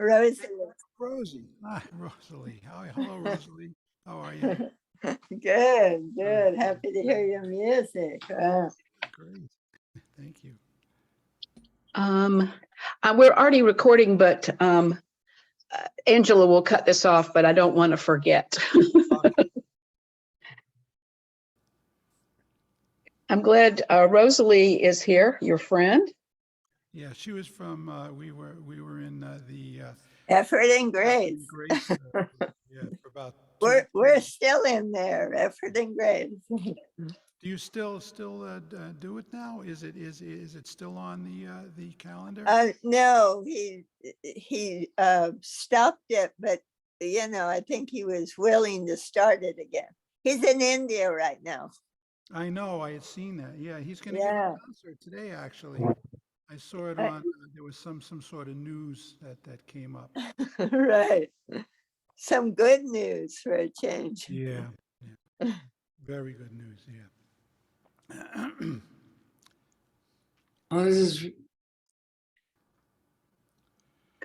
Rosie. Rosie. Hi, Rosalie. Hello, Rosalie. How are you? Good, good. Happy to hear your music. Great. Thank you. We're already recording, but Angela will cut this off, but I don't want to forget. I'm glad Rosalie is here, your friend. Yeah, she was from. We were in the Effort and Grace. Yeah, for about. We're still in there. Effort and Grace. Do you still do it now? Is it still on the calendar? No, he stopped it, but I think he was willing to start it again. He's in India right now. I know. I had seen that. Yeah, he's going to give a concert today. Actually, I saw it on. There was some sort of news that came up. Right. Some good news for a change. Yeah. Very good news. Yeah. This is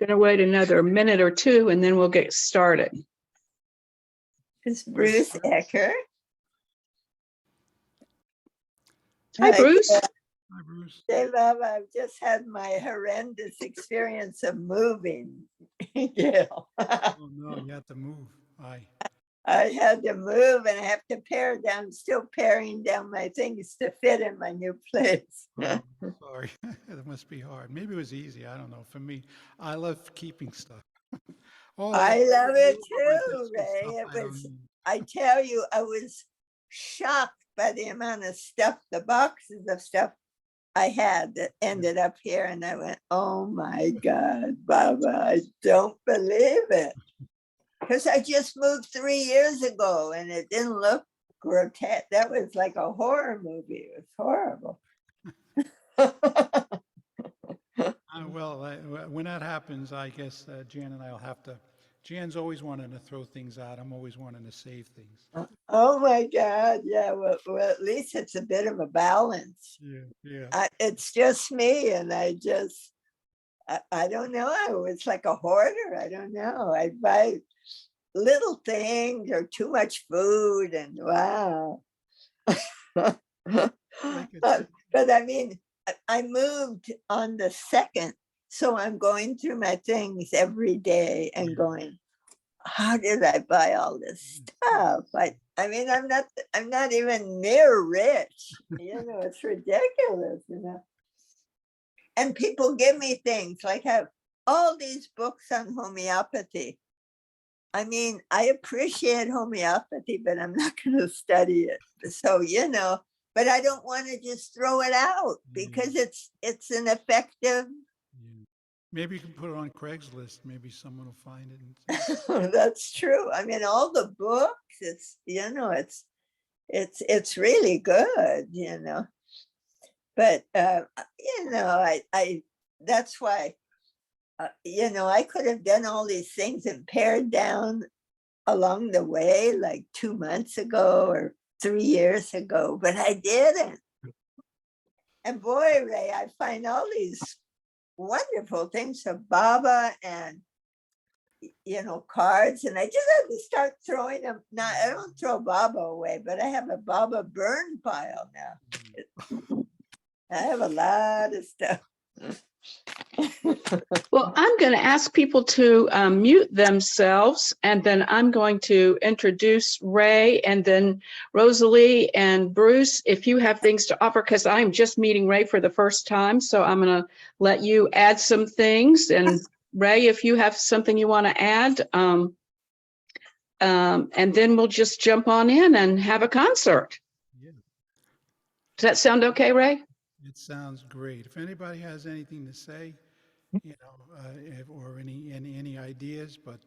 Gonna wait another minute or two and then we'll get started. It's Bruce Ecker. Hi, Bruce. Hi, Bruce. Hey, Bob, I've just had my horrendous experience of moving. Yeah. Oh no, you have to move. I had to move and I have to pare down, still paring down my things to fit in my new place. Oh, sorry, it must be hard. Maybe it was easy. I don't know. For me, I love keeping stuff. I love it too, Ray. I tell you, I was shocked by the amount of stuff, the boxes of stuff I had that ended up here. And I went, oh my God, Baba, I don't believe it. Because I just moved 3 years ago and it didn't look grotesque. That was like a horror movie. It was horrible. Well, when that happens, I guess Jan and I will have to. Jan's always wanting to throw things out. I'm always wanting to save things. Oh my God. Yeah. Well, at least it's a bit of a balance. Yeah. It's just me. And I don't know. I was like a hoarder. I don't know. I buy little things or too much food and wow. But I mean, I moved on the 2nd. So I'm going through my things every day and going, how did I buy all this stuff? I mean, I'm not even near rich. It's ridiculous, And people give me things like I have all these books on homeopathy. I mean, I appreciate homeopathy, but I'm not going to study it. So, but I don't want to just throw it out because it's an effective. Maybe you can put it on Craigslist. Maybe someone will find it. That's true. I mean, all the books, it's really good, But, I that's why, I could have done all these things and pared down along the way, like 2 months ago or 3 years ago, but I didn't. And boy, Ray, I find all these wonderful things of Baba and, cards. And I just had to start throwing them. Now, I don't throw Baba away, but I have a Baba burn pile now. I have a lot of stuff. Well, I'm going to ask people to mute themselves, and then I'm going to introduce Ray and then Rosalie and Bruce, if you have things to offer, because I'm just meeting Ray for the first time. So I'm going to let you add some things. And Ray, if you have something you want to add, and then we'll just jump on in and have a concert. Yeah. Does that sound okay, Ray? It sounds great. If anybody has anything to say, or any ideas, but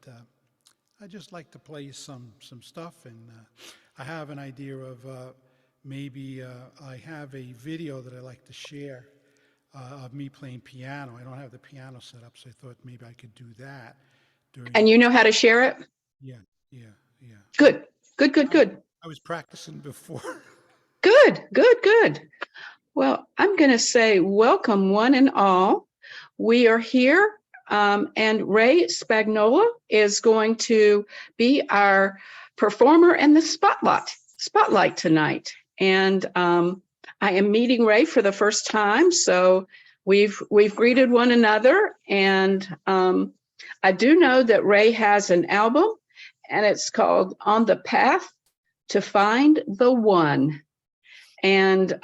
I just like to play some stuff, and I have an idea of maybe I have a video that I like to share of me playing piano. I don't have the piano set up, so I thought maybe I could do that. And you know how to share it? Yeah. Good. I was practicing before. Good. Well, I'm going to say welcome one and all. We are here and Ray Spagnuolo is going to be our performer in the spotlight tonight. And I am meeting Ray for the first time, so we've greeted one another. And I do know that Ray has an album, and it's called On the Path to Find the One. And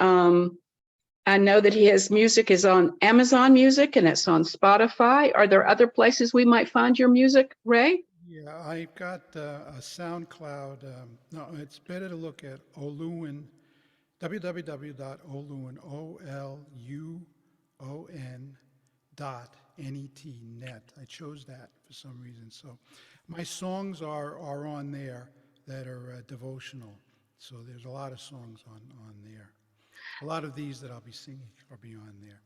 I know that his music is on Amazon Music and it's on Spotify. Are there other places we might find your music, Ray? Yeah, I've got a SoundCloud. No, it's better to look at Oluwin, www.oluwin, OLUON.net. I chose that for some reason. So my songs are on there that are devotional. So there's a lot of songs on there. A lot of these that I'll be singing are be on there.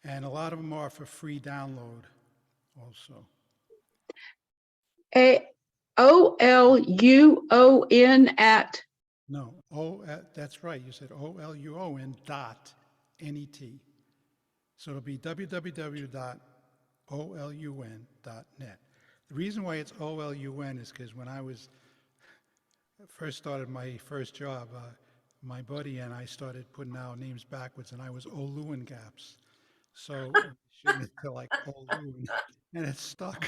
And a lot of them are for free download also. OLUON at. No, that's right. You said OLUON.net. So it'll be www.olun.net. The reason why it's OLUN is because when I first started my first job, my buddy and I started putting our names backwards, and I was Oluwin Gaps. So we shouldn't have like Oluwin, and it stuck.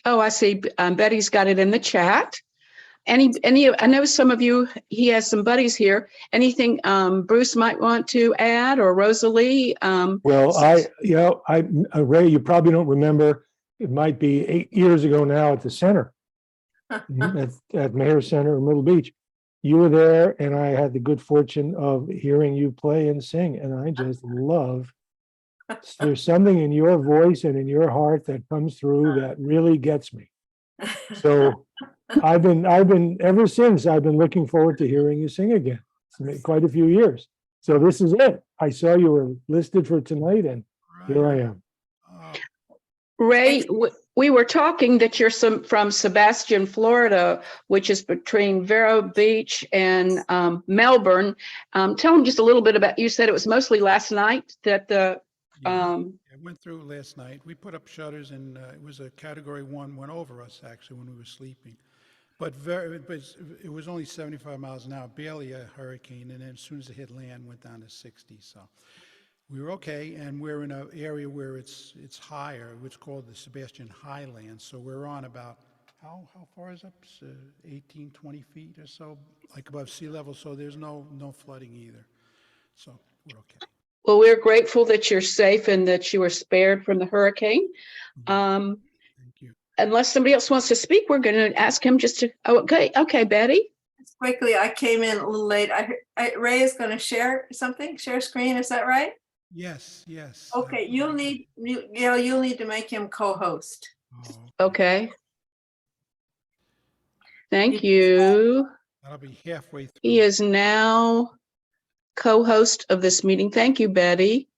Oh, I see. Betty's got it in the chat. I know some of you, he has some buddies here. Anything Bruce might want to add, or Rosalie? Well, Ray, you probably don't remember, it might be 8 years ago now at the center, at Mayor Center in Myrtle Beach. You were there, and I had the good fortune of hearing you play and sing, and I just love, there's something in your voice and in your heart that comes through that really gets me. So I've been ever since, I've been looking forward to hearing you sing again. It's been quite a few years. So this is it. I saw you were listed for tonight, and here I am. Ray, we were talking that you're from Sebastian, Florida, which is between Vero Beach and Melbourne. Tell them just a little bit about, you said it was mostly last night that the... I went through last night. We put up shutters, and it was a Category 1, went over us actually when we were sleeping. But it was only 75 miles an hour, barely a hurricane, and then as soon as it hit land, went down to 60. So we were okay, and we're in an area where it's higher. It's called the Sebastian Highlands. So we're on about, how far is up? 18, 20 feet or so, like above sea level. So there's no flooding either. So we're okay. Well, we're grateful that you're safe and that you were spared from the hurricane. Thank you. Unless somebody else wants to speak, we're going to ask him just to, okay, Betty. Quickly, I came in a little late. Ray is going to share something, share screen. Is that right? Yes. Okay, you'll need to make him co-host. Okay. Thank you. That'll be halfway through. He is now co-host of this meeting. Thank you, Betty.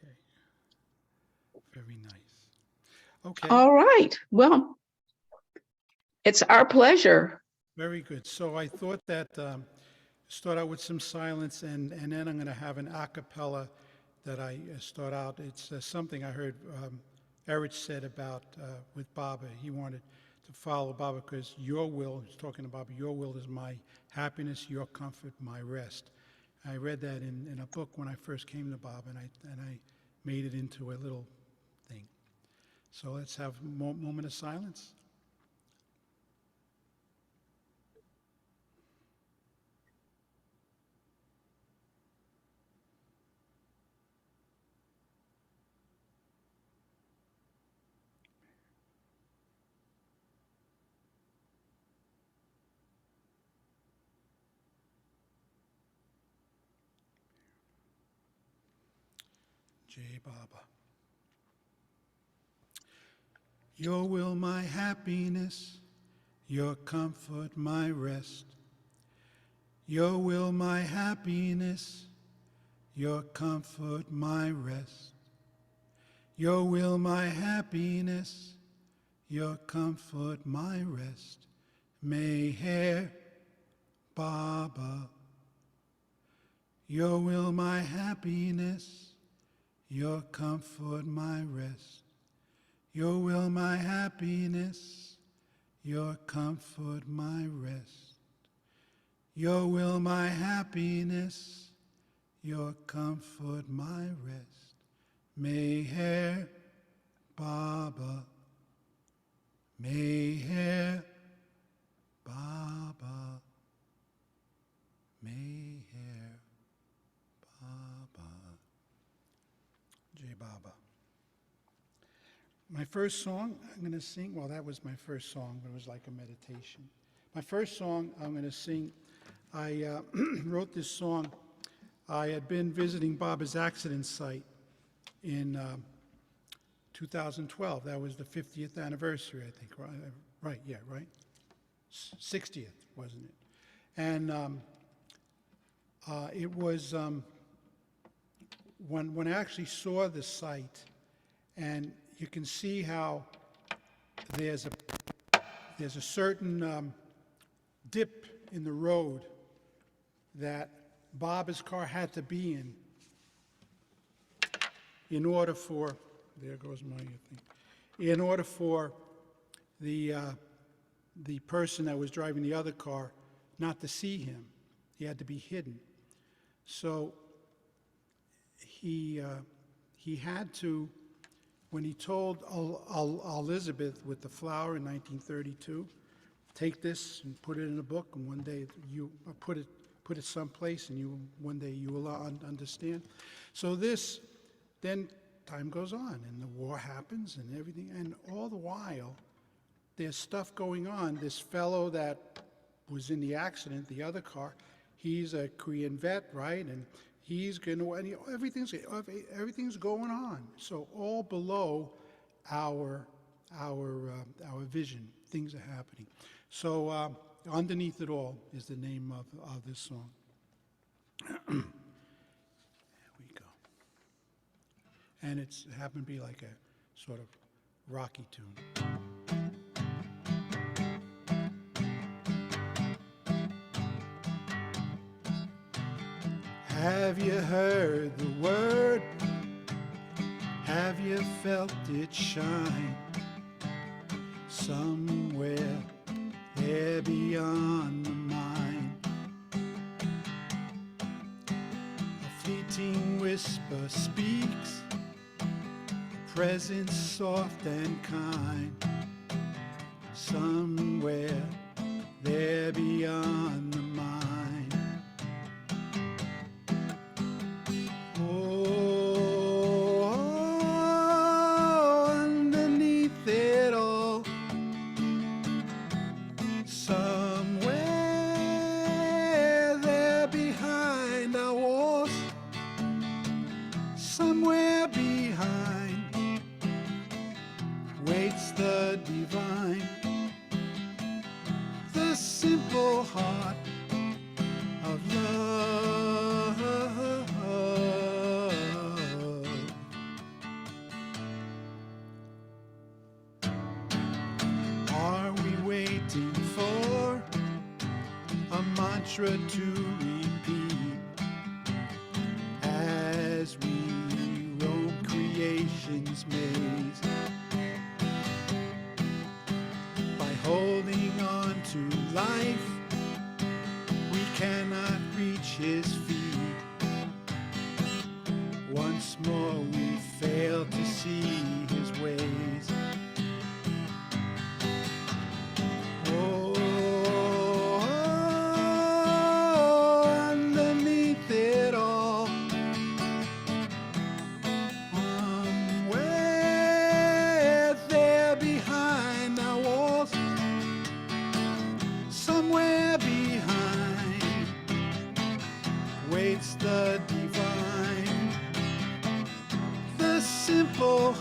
Okay. Very nice. Okay. All right. Well, it's our pleasure. Very good. So I thought that start out with some silence, and then I'm going to have an a cappella that I start out. It's something I heard Erich said about with Baba. He wanted to follow Baba because your will, he's talking about your will is my happiness, your comfort, my rest. I read that in a book when I first came to Baba, and I made it into a little thing. So let's have a moment of silence. Jai Baba. Your will, my happiness, your comfort, my rest. Your will, my happiness, your comfort, my rest. Your will, my happiness, your comfort, my rest. Meher Baba. Your will, my happiness, your comfort my rest, your will my happiness, your comfort my rest, your will my happiness, your comfort my rest. Meher Baba, Meher Baba, Meher Baba. Jai Baba. My first song I'm going to sing, well, that was my first song, but it was like a meditation. My first song I'm going to sing, I wrote this song. I had been visiting Baba's accident site in 2012. That was the 50th anniversary, I think. Right, yeah, right? 60th, wasn't it? And it was when I actually saw the site, and you can see how there's a certain dip in the road that Baba's car had to be in order for, there goes my thing, in order for the person that was driving the other car not to see him. He had to be hidden. So he had to, when he told Elizabeth with the flower in 1932, take this and put it in a book, and one day you put it someplace, and one day you will understand. So this, then time goes on, and the war happens, and everything, and all the while, there's stuff going on. This fellow that was in the accident, the other car, he's a Korean vet, right? And he's going to, and everything's going on. So all below our vision, things are happening. So underneath it all is the name of this song. There we go. And it happened to be like a sort of rocky tune. Have you heard the word? Have you felt it shine? Somewhere there beyond the mind, a fleeting whisper speaks, a presence soft and kind. Somewhere there beyond the mind. To repeat as we roam creation's maze, by holding on to life we cannot reach his feet. Once more we fail to see his ways.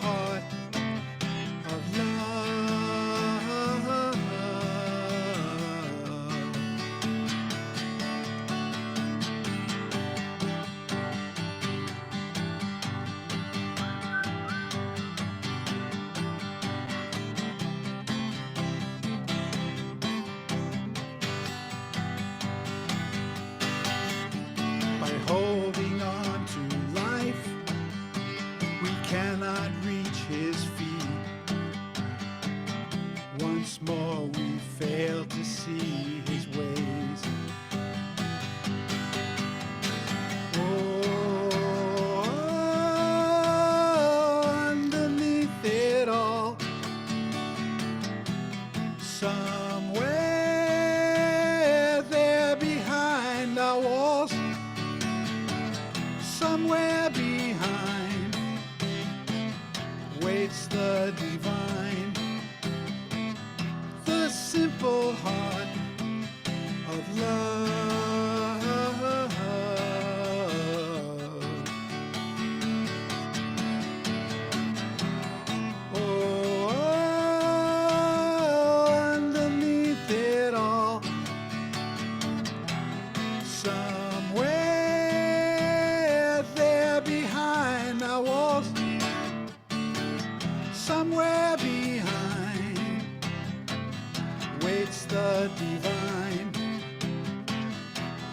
Heart of love. By holding on to life waits the divine, the simple heart of love. Oh, underneath it all, somewhere there behind our walls, somewhere behind waits the divine,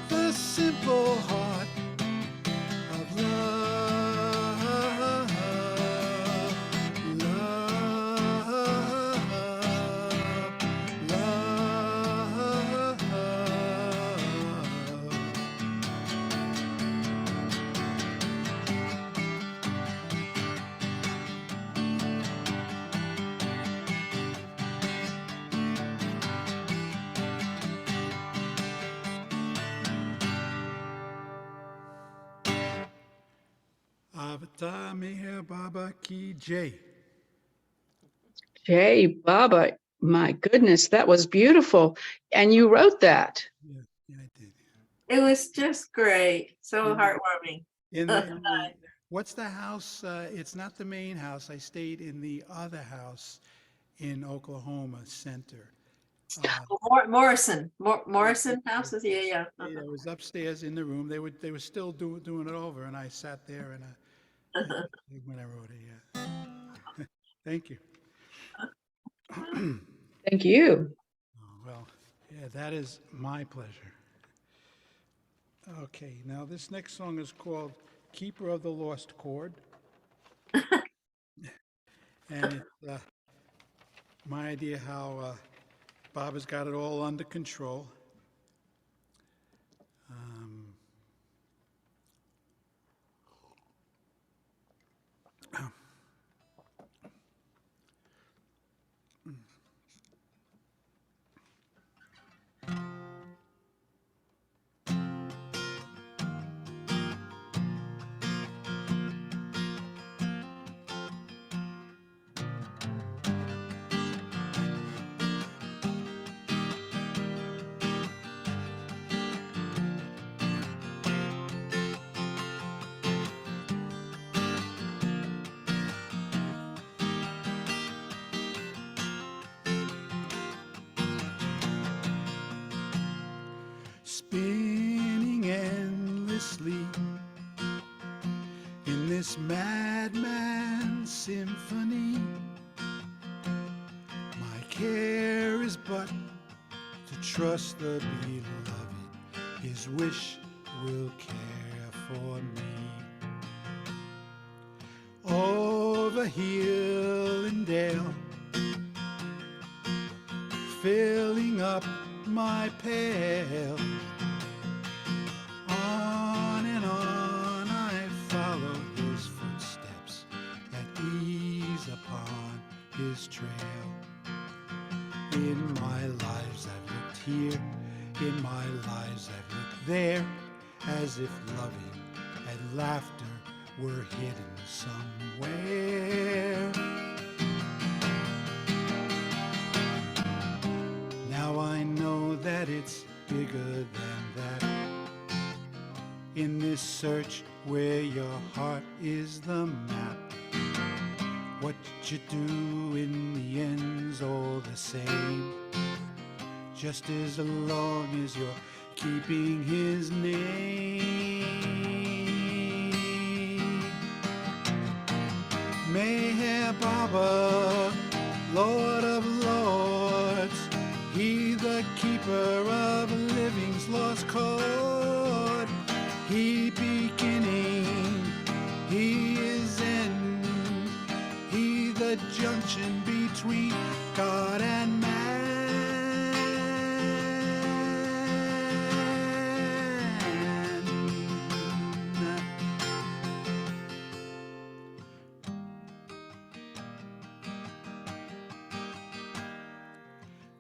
the simple heart of love, love, love. Avatar Meher Baba Ki Jai. Jay, Baba, my goodness, that was beautiful. And you wrote that. Yeah, I did. It was just great. So Yeah. heartwarming. What's the house? It's not the main house. I stayed in the other house in Oklahoma Center. Morrison houses. Yeah, yeah. Yeah, I was upstairs in the room. They were still doing it over, and I sat there and when I wrote it. Yeah. Thank you. Thank you. Oh, well, yeah, that is my pleasure. Okay, now this next song is called Keeper of the Lost Chord. And it's my idea how Bob has got it all under control. Spinning endlessly in this madman symphony, my care is but to trust the beloved. His wish will care for me. Over hill and dale, filling up my pail, on and on I follow his footsteps at ease upon his trail. In my lives I've looked here, in my lives I've looked there, as if loving and laughter were hidden somewhere. Now I know that it's bigger than that. In this search where your heart is the map, what you do in the end's all the same, just as long as you're keeping his name. Meher Baba, Lord of Lords, he the keeper of living's lost chord. He beginning, he is end, he the junction between God and man.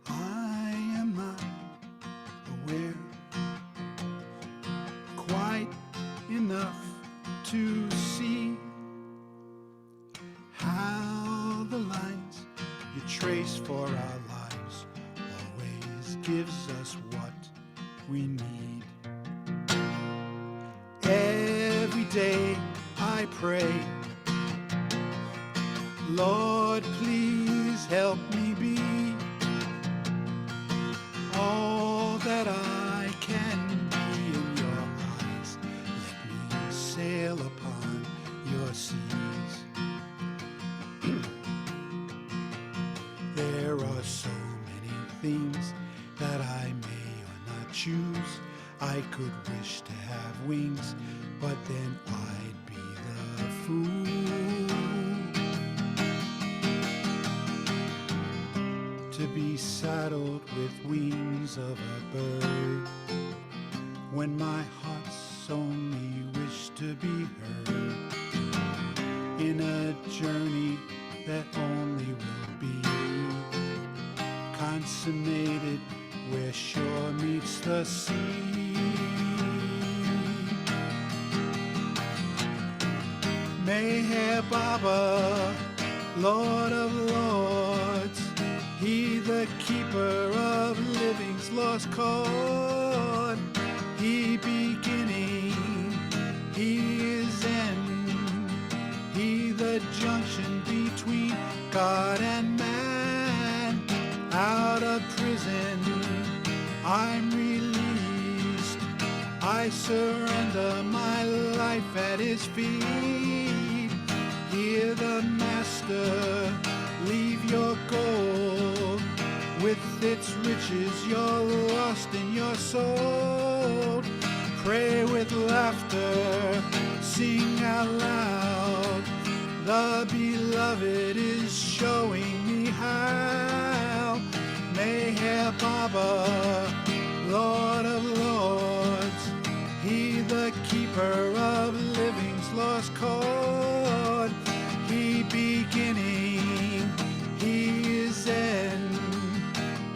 I am not aware quite enough to see how gives us what we need. Every day I pray, Lord, please help me be all that I can be in your eyes. Let me sail upon your seas. There are so many things that I may or not choose. I could wish to have wings, but then I'd be the fool to be saddled with wings of a bird, when my heart's only wish to be heard in a journey that only will be consummated where shore meets the sea. Meher Baba, Lord of Lords, He the keeper of living's lost chord. He beginning, He is end, He the junction between God and man. Out of prison I'm released, I surrender my life at His feet. Hear the Master, leave your gold, with its riches you're lost in your soul. Pray with laughter, sing out loud, the beloved is showing me how. Meher Baba, Lord of Lords, He the keeper of living's lost chord. He beginning, He is end,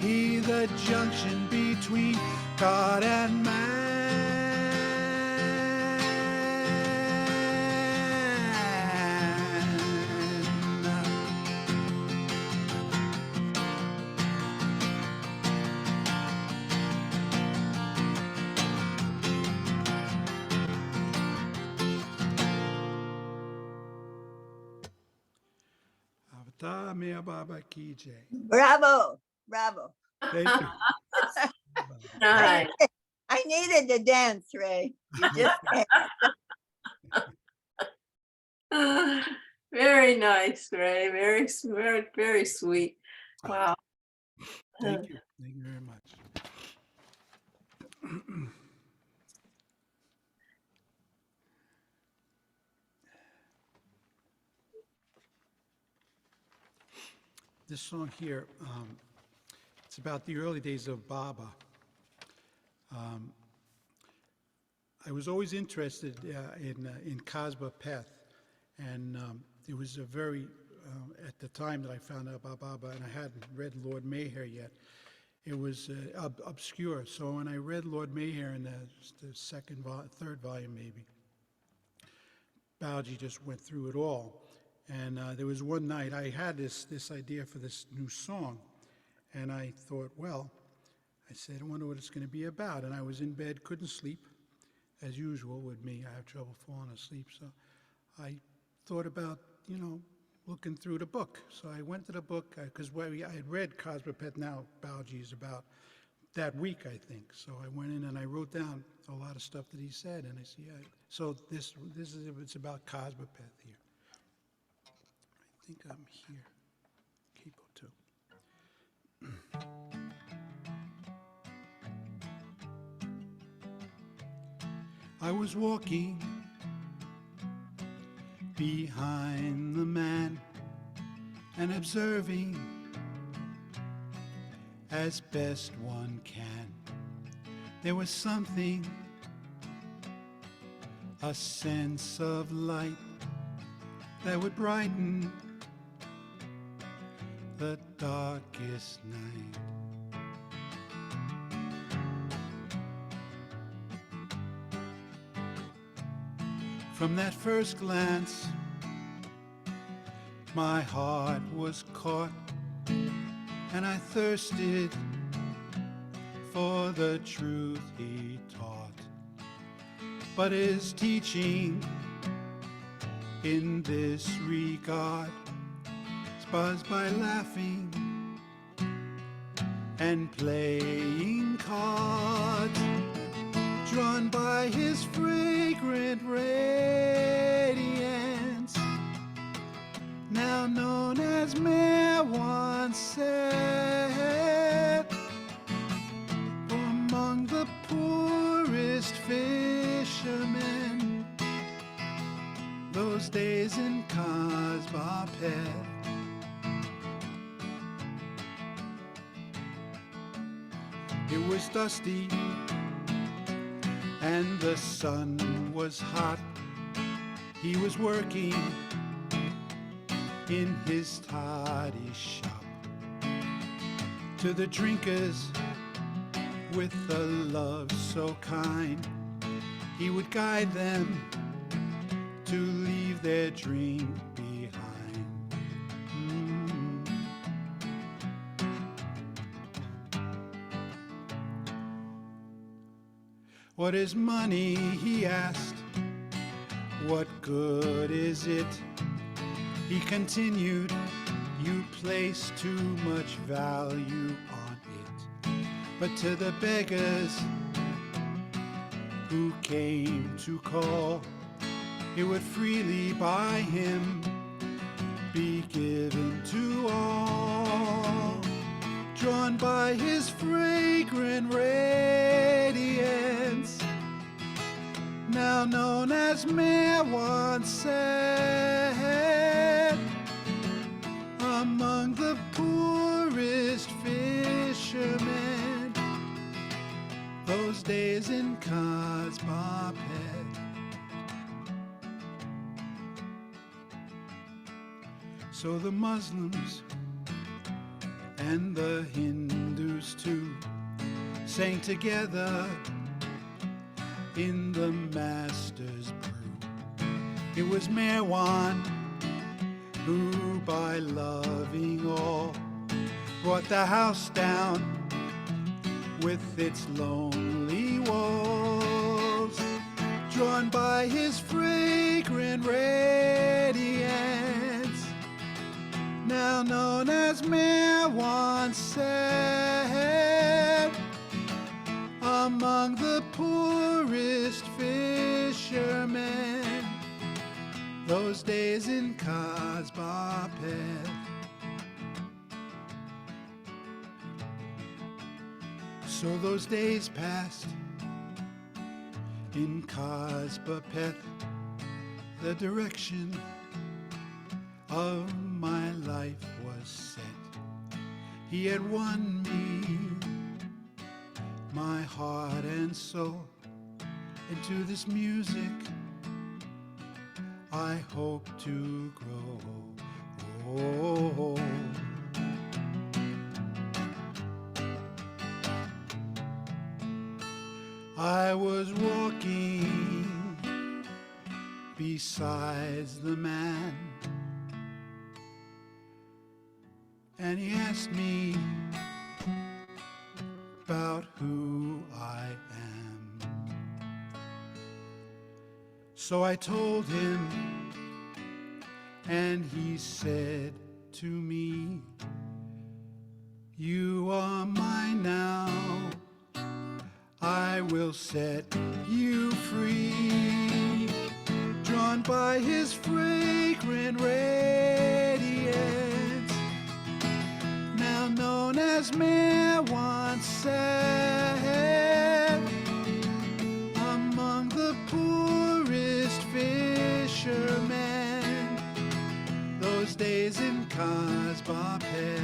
He the junction between God and man. Avatar Meher Baba ki jai. Bravo, bravo. Thank you. Nice. I needed to dance, Ray. You just Very nice, Ray. Very, very, very sweet. Wow. Thank you. Thank you very much. This song here, it's about the early days of Baba. I was always interested in Cosma Peth, and it was a very, at the time that I found out about Baba, and I hadn't read Lord Mayhare yet, it was obscure. So when I read Lord Mayhare in the third volume maybe, Baoji just went through it all. And there was one night I had this idea for this new song, and I thought, well, I said, I wonder what it's going to be about. And I was in bed, couldn't sleep, as usual with me. I have trouble falling asleep. So I thought about, looking through the book. So I went to the book, because I had read Cosma Peth now, Baoji is about that week, I think. So I went in and I wrote down a lot of stuff that he said, and I see, so this is, it's about Cosma Peth here. I think I'm here. Capo 2. I was walking behind the man and observing as best one can. There was something, a sense of light that would brighten the darkest night. From that first glance, my heart was caught, and I thirsted for the truth he taught. But his teaching in this regard is buzzed by laughing and playing cards, drawn by his fragrant radiance, now known as Mayor once said, among the poorest fishermen, those days in Cosbopet. It was dusty and the sun was hot. He was working in his toddy shop. To the drinkers with a love so kind, he would guide them to leave their drink behind. What is money, he asked. What good is it? He continued, you place too much value on it. But to the beggars who came to call, it would freely by him be given to all, drawn by his fragrant radiance, now known as Mayor once said, among the poorest fishermen, those days in Cosbopet. So the Muslims and the Hindus too sang together in the master's brew. It was Merwan who, by loving all, brought the house down with its lonely walls, drawn by his fragrant radiance, now known as Mayor once said, among the poorest fishermen, those days in Cosbopet. So those days passed in Cosbopet, the direction of my life was set. He had won me, my heart and soul, into this music I hope to grow. Oh. I was walking besides the man, and he asked me about who I am. So I told him, and he said to me, you are mine now, I will set you free, drawn by his fragrant radiance, now known as Mayor once said, among the poorest fishermen, those days in Cosbopet,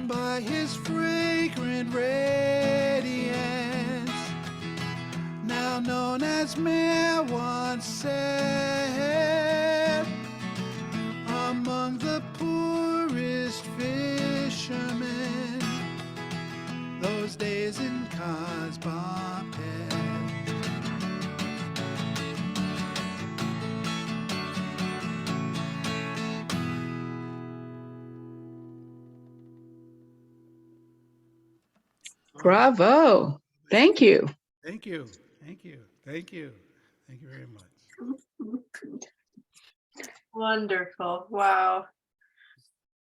by his fragrant radiance, now known as Mayor once said, among the poorest fishermen, those days in Cosbopet. Bravo. Thank you. Thank you. Thank you. Thank you. Thank you very much. Wonderful. Wow.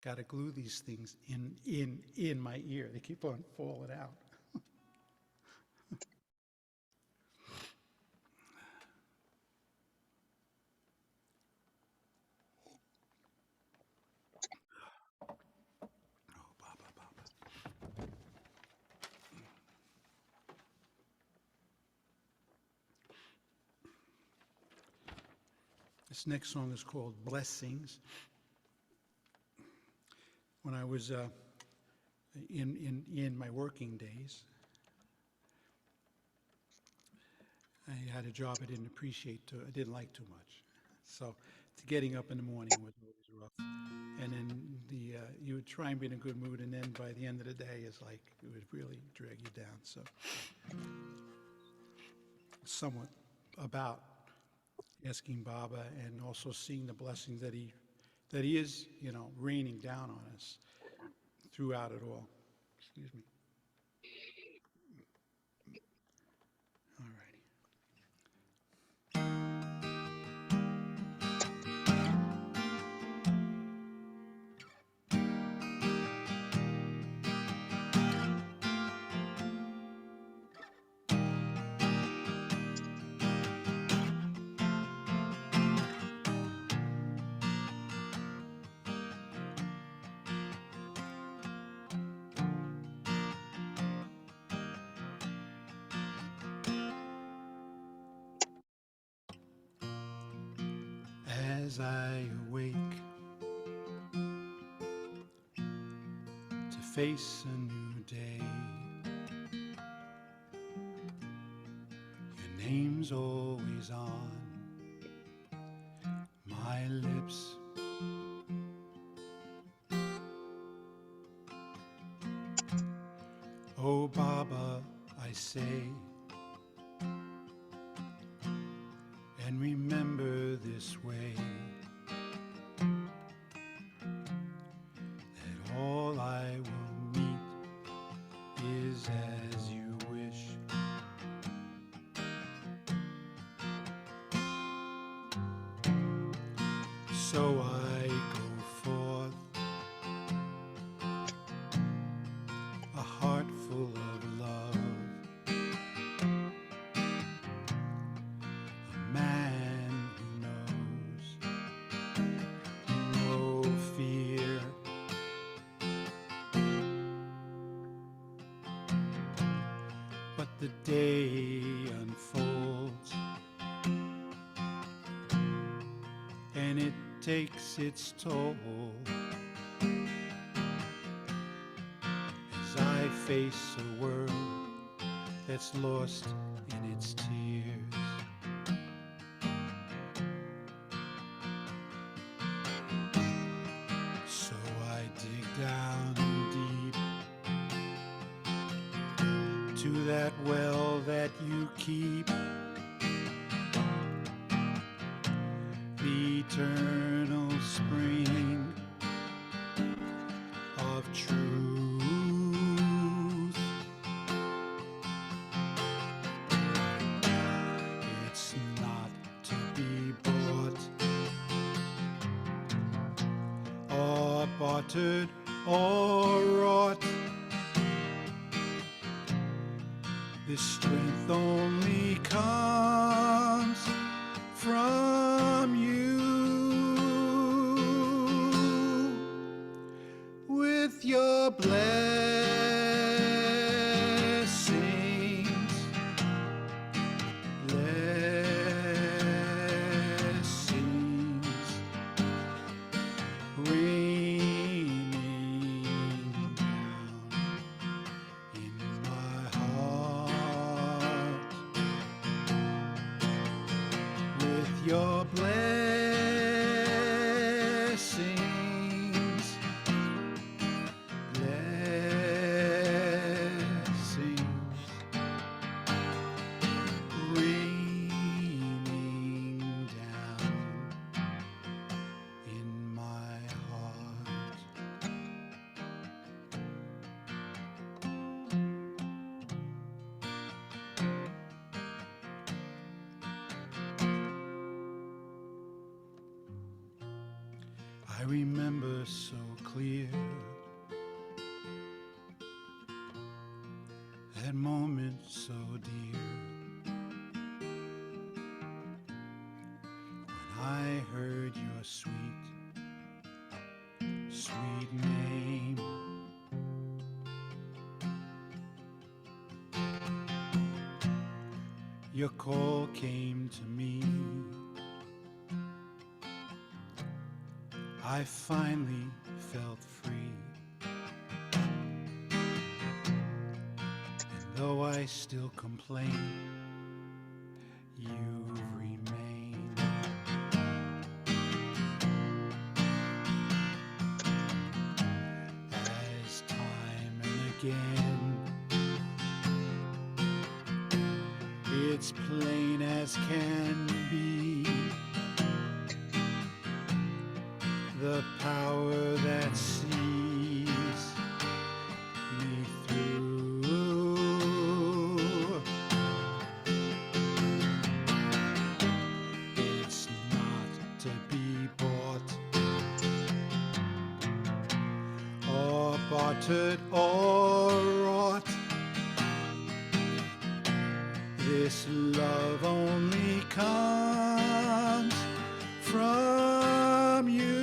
Got to glue these things in my ear. They keep on falling out. Oh, Baba, Baba. This next song is called Blessings. When I was in my working days, I had a job I didn't appreciate, I didn't like too much. So getting up in the morning was always rough. And then you would try and be in a good mood, and then by the end of the day, it's like it would really drag you down. So somewhat about asking Baba and also seeing the blessings that he is, raining down on us throughout it all. Excuse me. All righty. As I awake to face a new day, your name's always on my lips. Oh, Baba, I say, and remember this way, that all I will meet is as you wish. So I go forth, a heart full of love, a man who knows no fear. But the day unfolds, and it takes its toll as I face a world that's lost in its tears. So I dig down deep to that well that you keep, the eternal spring of truth. It's not to be bought or bartered or wrought. This strength only comes from you. With your blessings, blessings raining down in my heart. With your blessings, blessings I remember so clear that moment so dear when I heard your sweet, sweet name. Your call came to me. I finally felt free. And though I still complain, you've remained. As time and again, it's plain as can be, the power that sees me through. It's not to be bought or bartered or wrought. This love only comes from you.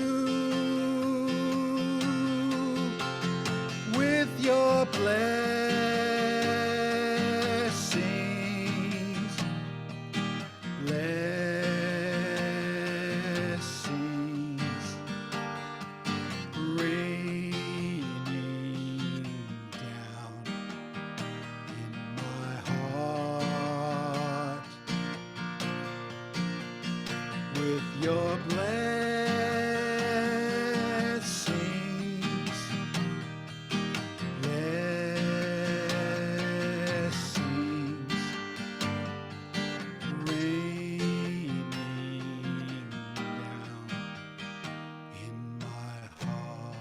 With your blessings, blessings raining down in my heart. With your blessings, blessings raining down in my heart.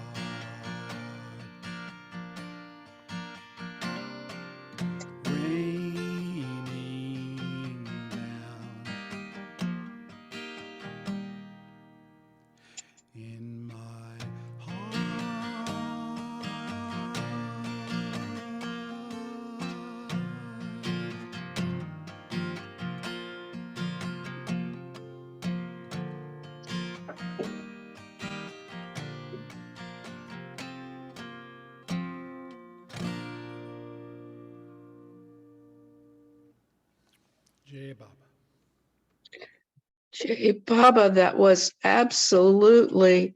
Raining down in my Jai Baba. Gee, Baba, that was absolutely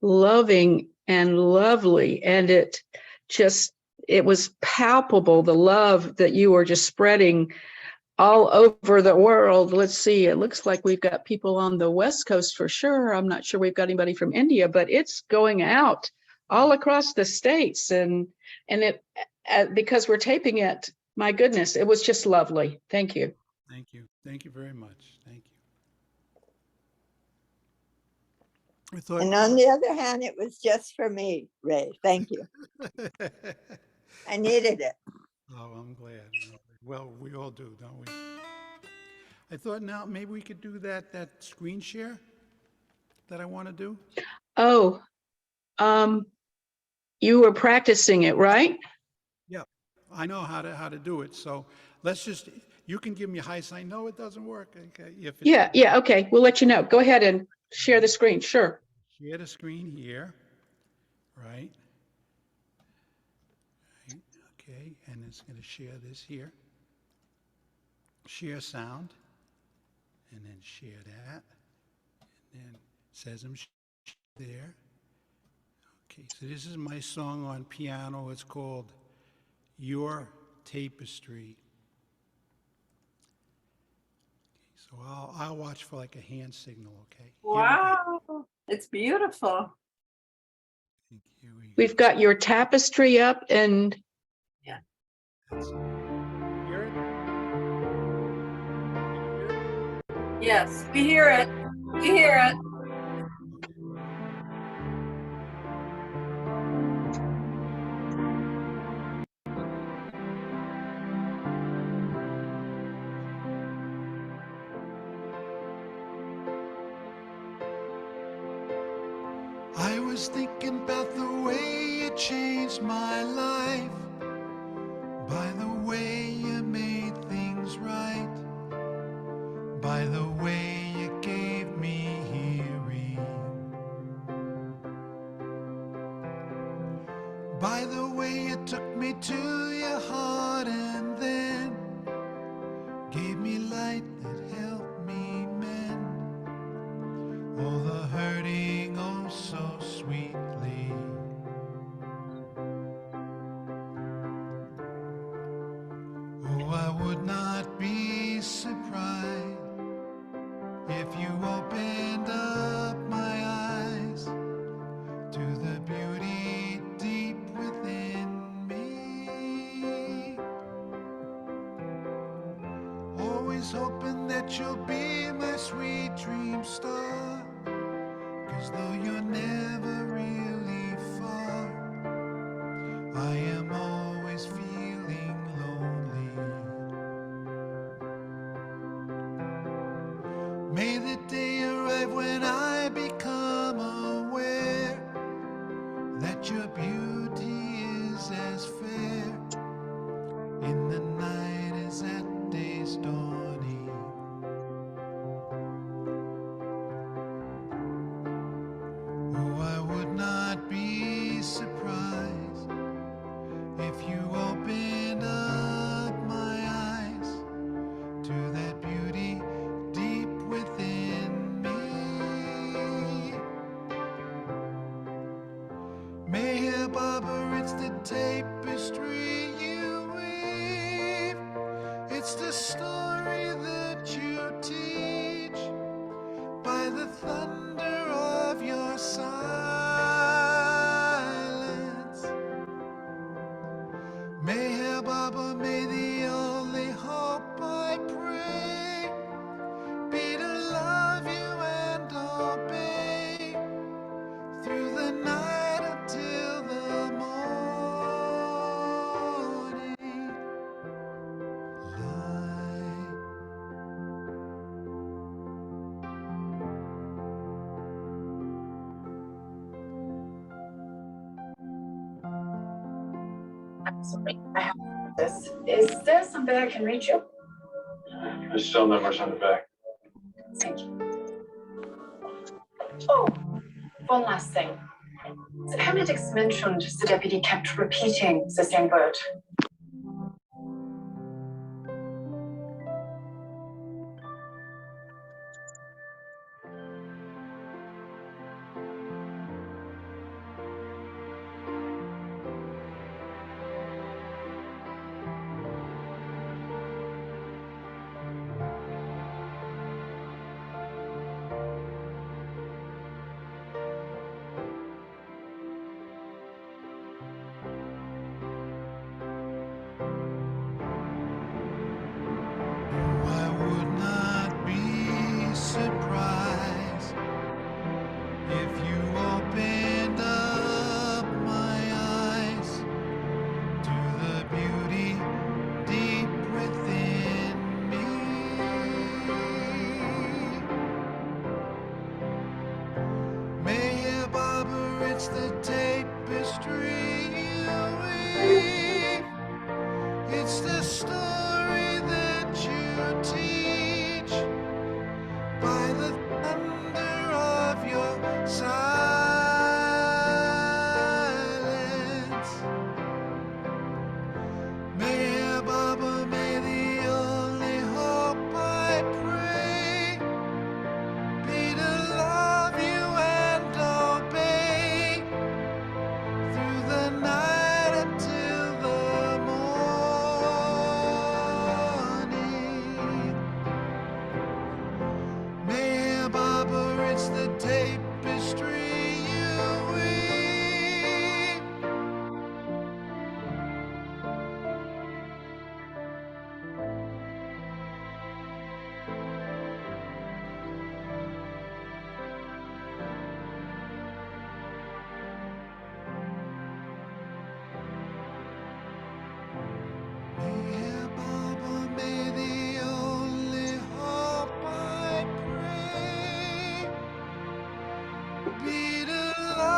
loving and lovely. And it was palpable, the love that you were just spreading all over the world. Let's see, it looks like we've got people on the West Coast for sure. I'm not sure we've got anybody from India, but it's going out all across the states. And it, because we're taping it, my goodness, it was just lovely. Thank you. Thank you. Thank you very much. Thank you. I thought, And on the other hand, it was just for me, Ray. Thank you. I needed it. oh, I'm glad. Well, we all do, don't we? I thought now maybe we could do that screen share that I want to do. Oh, you were practicing it, right? Yeah, I know how to do it. So let's just, you can give me a high sign. No, it doesn't work. Okay, if it's, Yeah, okay. We'll let you know. Go ahead and share the screen. Sure. share the screen here, right? Right, okay, and it's going to share this here. Share sound, and then share that, and then it says I'm there. Okay, so this is my song on piano. It's called Your Tapestry. Okay, so I'll watch for like a hand signal, okay? Here we go. Wow, it's beautiful. Here we go. We've got your tapestry up and That's it. Hear it? Yes, we hear it. We hear it. I was thinking about the way you changed my life, by the way you made things right, by the way you gave me hearing, by the way you took me to your heart and then gave me light that helped me mend all the hurting oh so sweetly. Oh, I would not be surprised if you opened up my eyes to the beauty deep within me. Always hoping that you'll be my sweet dream star, 'cause though you're never really far, I am always feeling lonely. May the day arrive when I become aware that your beauty is as fair in the night as at day's dawning. Oh, I would not be surprised if you opened up my eyes to that beauty deep within me. Mayhap, Barbara, it's the tapestry you weave. It's the story that you teach by the thunder of your silence. Mayhap, Barbara, may the only hope I pray be to love you and obey through the night until the morning light. Sorry, I have this. Is there something I can reach you? The cell number's on the back. Thank you. Oh, one last thing. The paramedics mentioned the deputy kept repeating the same word. I would not be surprised if you opened up my eyes to the beauty deep within me. Mayhap, Barbara, it's the tapestry you weave. It's the story that you teach by the thunder of your silence. May, Baba, may the only hope I pray be to love you and obey through the night until the morning. May, Baba, it's the tapestry you weave. May, Baba, may the only hope I pray be to love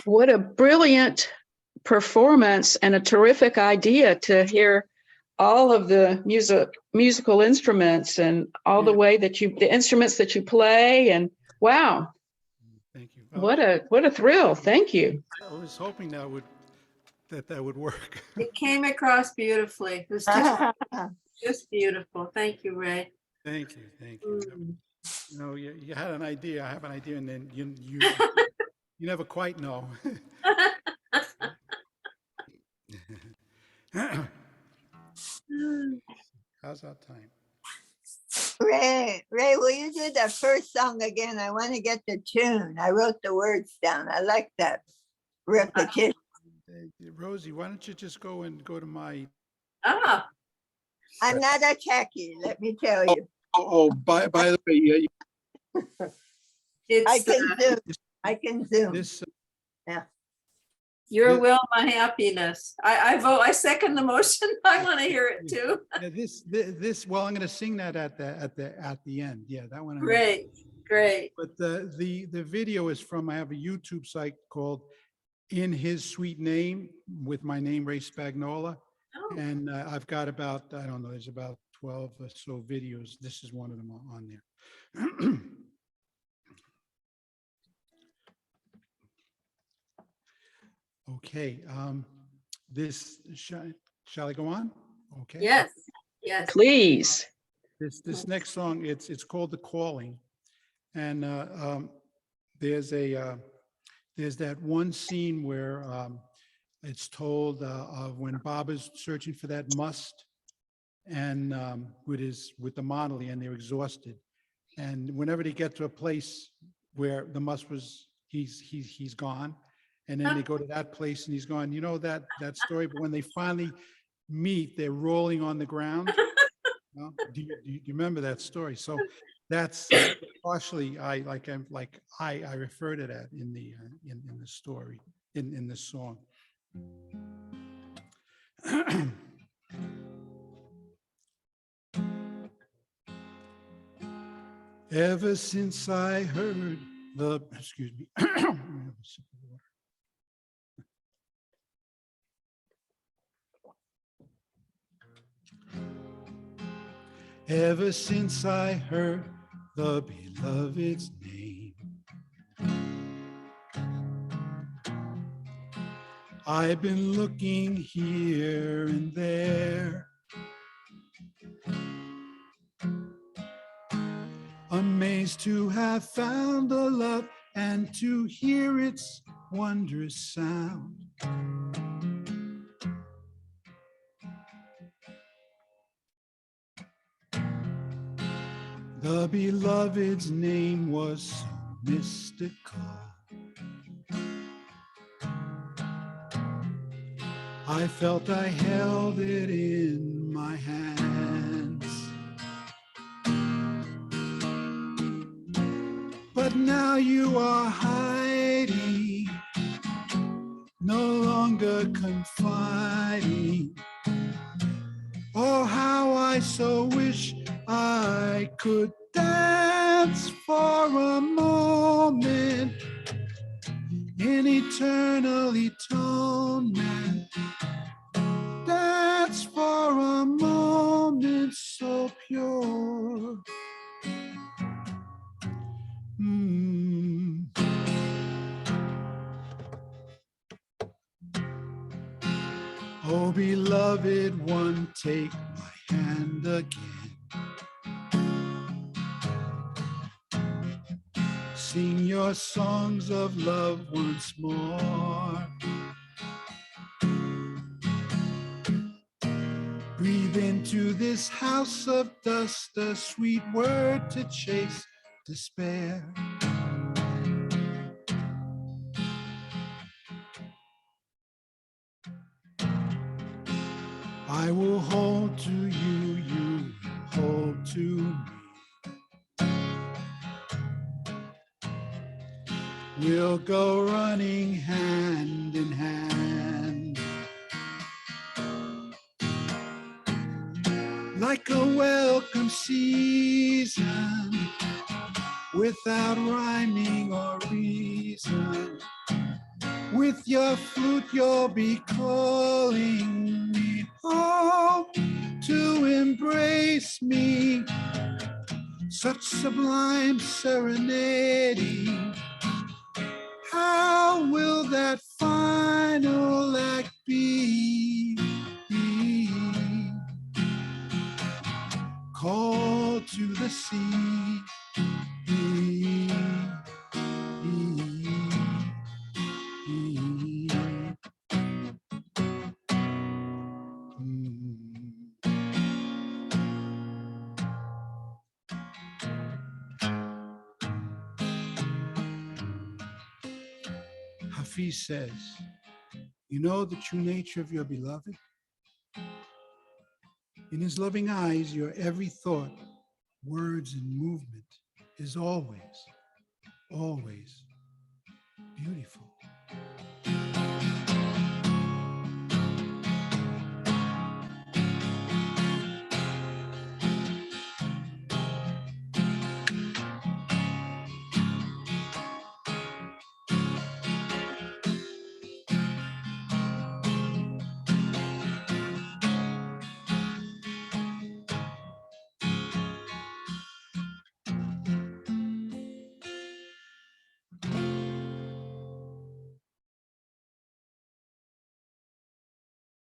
What a brilliant performance and a terrific idea to hear all of the musical instruments and all the Yeah. way that the instruments that you play. And wow, Thank you. what a thrill. Thank you. I was hoping that would work. It came across beautifully. It was just beautiful. Thank you, Ray. Thank you. Mm. You know, you had an idea, I have an idea, and then you never quite know. How's our time? Ray, will you do the first song again? I want to get the tune. I wrote the words down. I like that repetition. Rosie, why don't you just go to my, Ah, I'm not a techie, let me tell you. by the way, I it's can zoom. I can zoom. this, your Yeah. will, my happiness. I vote. I second the motion. I want to hear it too. this, well, I'm gonna sing that at the end. Yeah, that one. Great, great. But the video is from, I have a YouTube site called In His Sweet Name with my name, Ray Spagnuolo. Oh, And I've got about, I don't know, there's about 12 or so videos. This is one of them on there. Okay, shall I go on? Okay. yes, yes. Please. This next song, it's called The Calling. And there's that one scene where it's told of when Bob is searching for that must and with the Monolith, and they're exhausted. And whenever they get to a place where the must was, he's gone. And then they go to that place and he's gone. You know that story, but when they finally meet, they're rolling on the ground. No? Do you remember that story? So that's partially I refer to that in the story in the song. Ever since I heard the, excuse me. Ever since I heard the beloved's name, I've been looking here and there, amazed to have found the love and to hear its wondrous sound. The beloved's name was so mystical. I felt I held it in my hands. But now you are hiding, no longer confiding. Oh, how I so wish I could dance for a moment in eternal atonement. Dance for a moment so pure. Oh, beloved one, take my hand again. Sing your songs of love once more. Breathe into this house of dust a sweet word to chase despair. I will hold to you, you will hold to me. We'll go running hand in hand, like a welcome season, without rhyming or reason. With your flute, you'll be calling me home to embrace me. Such sublime serenading. How will that final act be? Call to the sea. Hafiz says, you know the true nature of your beloved? In his loving eyes, your every thought, words, and movement is always, always beautiful.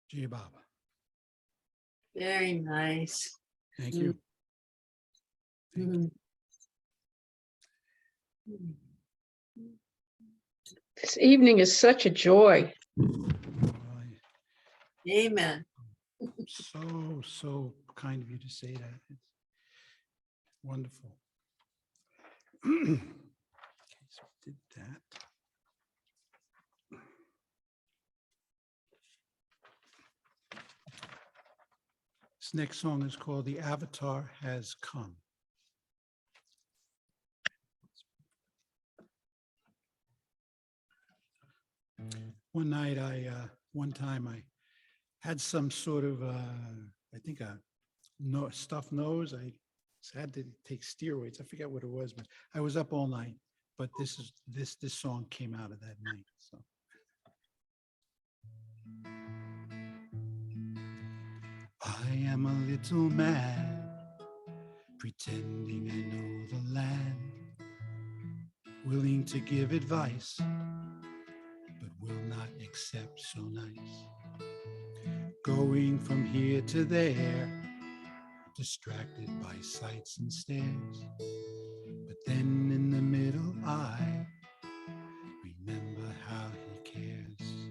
Jai Baba. Very nice. Thank you. Thank you. This evening is such a joy. Amen. So kind of you to say that. It's wonderful. Okay, so we did that. This next song is called The Avatar Has Come. One night, one time I had some sort of, I think a stuffed nose. I had to take steroids. I forget what it was, but I was up all night. But this song came out of that night. So. I am a little man, pretending I know the land, willing to give advice, but will not accept so nice. Going from here to there, distracted by sights and stares. But then in the middle, I remember how he cares.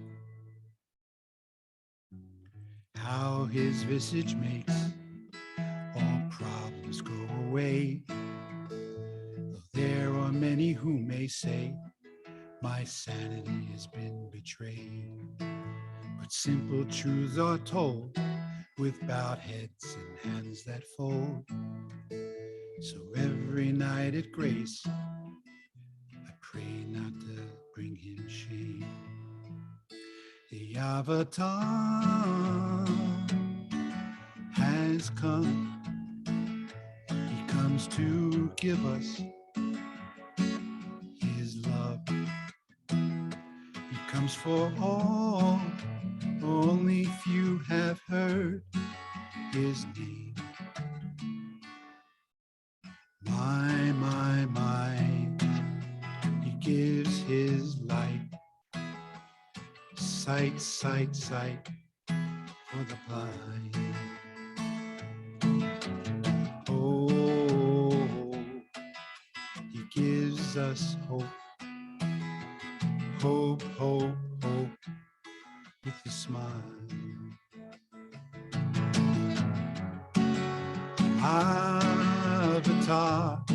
How his visage makes all problems go away. Though there are many who may say my sanity has been betrayed. But simple truths are told with bowed heads and hands that fold. So every night at grace, I pray not to bring him shame. The Avatar has come. He comes to give us his love. He comes for all. Only few have heard his name. My, he gives his light. Sight, sight, sight for the blind. Oh, he gives us hope. Hope, hope, hope with a smile. Avatar,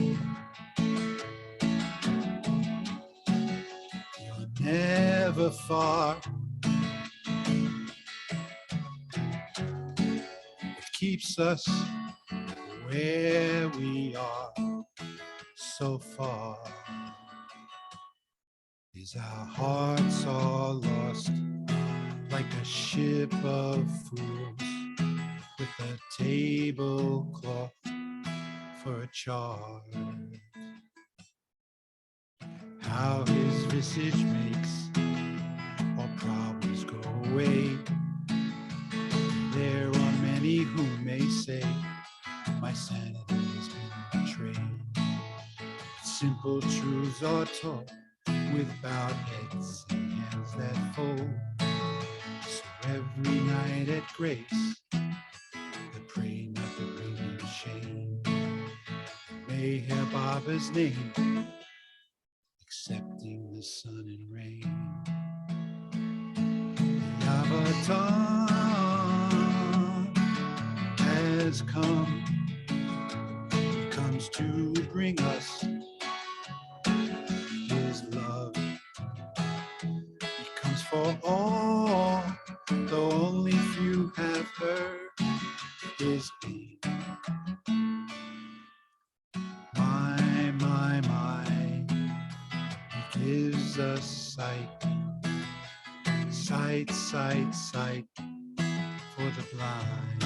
you're never far. It keeps us where we are so far. Is our hearts all lost like a ship of fools with a tablecloth for a chart? How his visage makes problems go away. There are many who may say my sanity has been betrayed. Simple truths are taught with bowed heads and hands that fold. So every night at grace, I pray not to bring you shame. May hear Baba's name, accepting the sun and rain. The avatar has come. He comes to bring us his love. He comes for all, though only few have heard his name. My, he gives us sight, sight, sight, sight for the blind.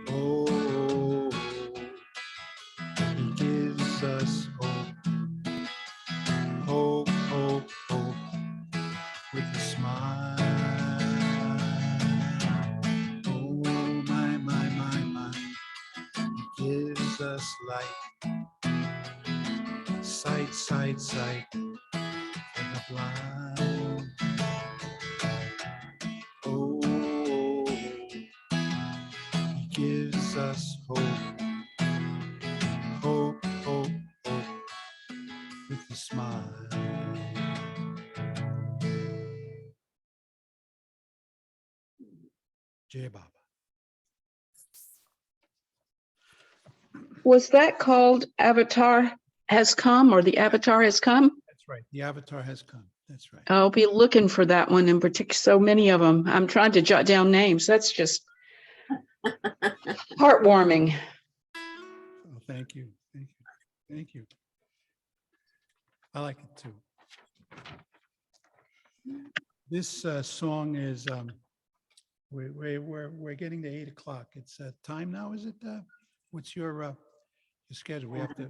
Oh, he gives us hope, hope, hope, hope with a smile. Oh, my, he gives us light, sight, sight, sight for the blind. Oh, he gives us hope, hope, hope, hope with a smile. Jai Baba. Was that called Avatar Has Come or The Avatar Has Come? That's right. The avatar has come. That's right. I'll be looking for that one in particular. So many of them. I'm trying to jot down names. That's just heartwarming. Oh, thank you. Thank you. Thank you. I like it too. This song is, we're getting to 8 o'clock. It's time now, is it? What's your schedule? We have to,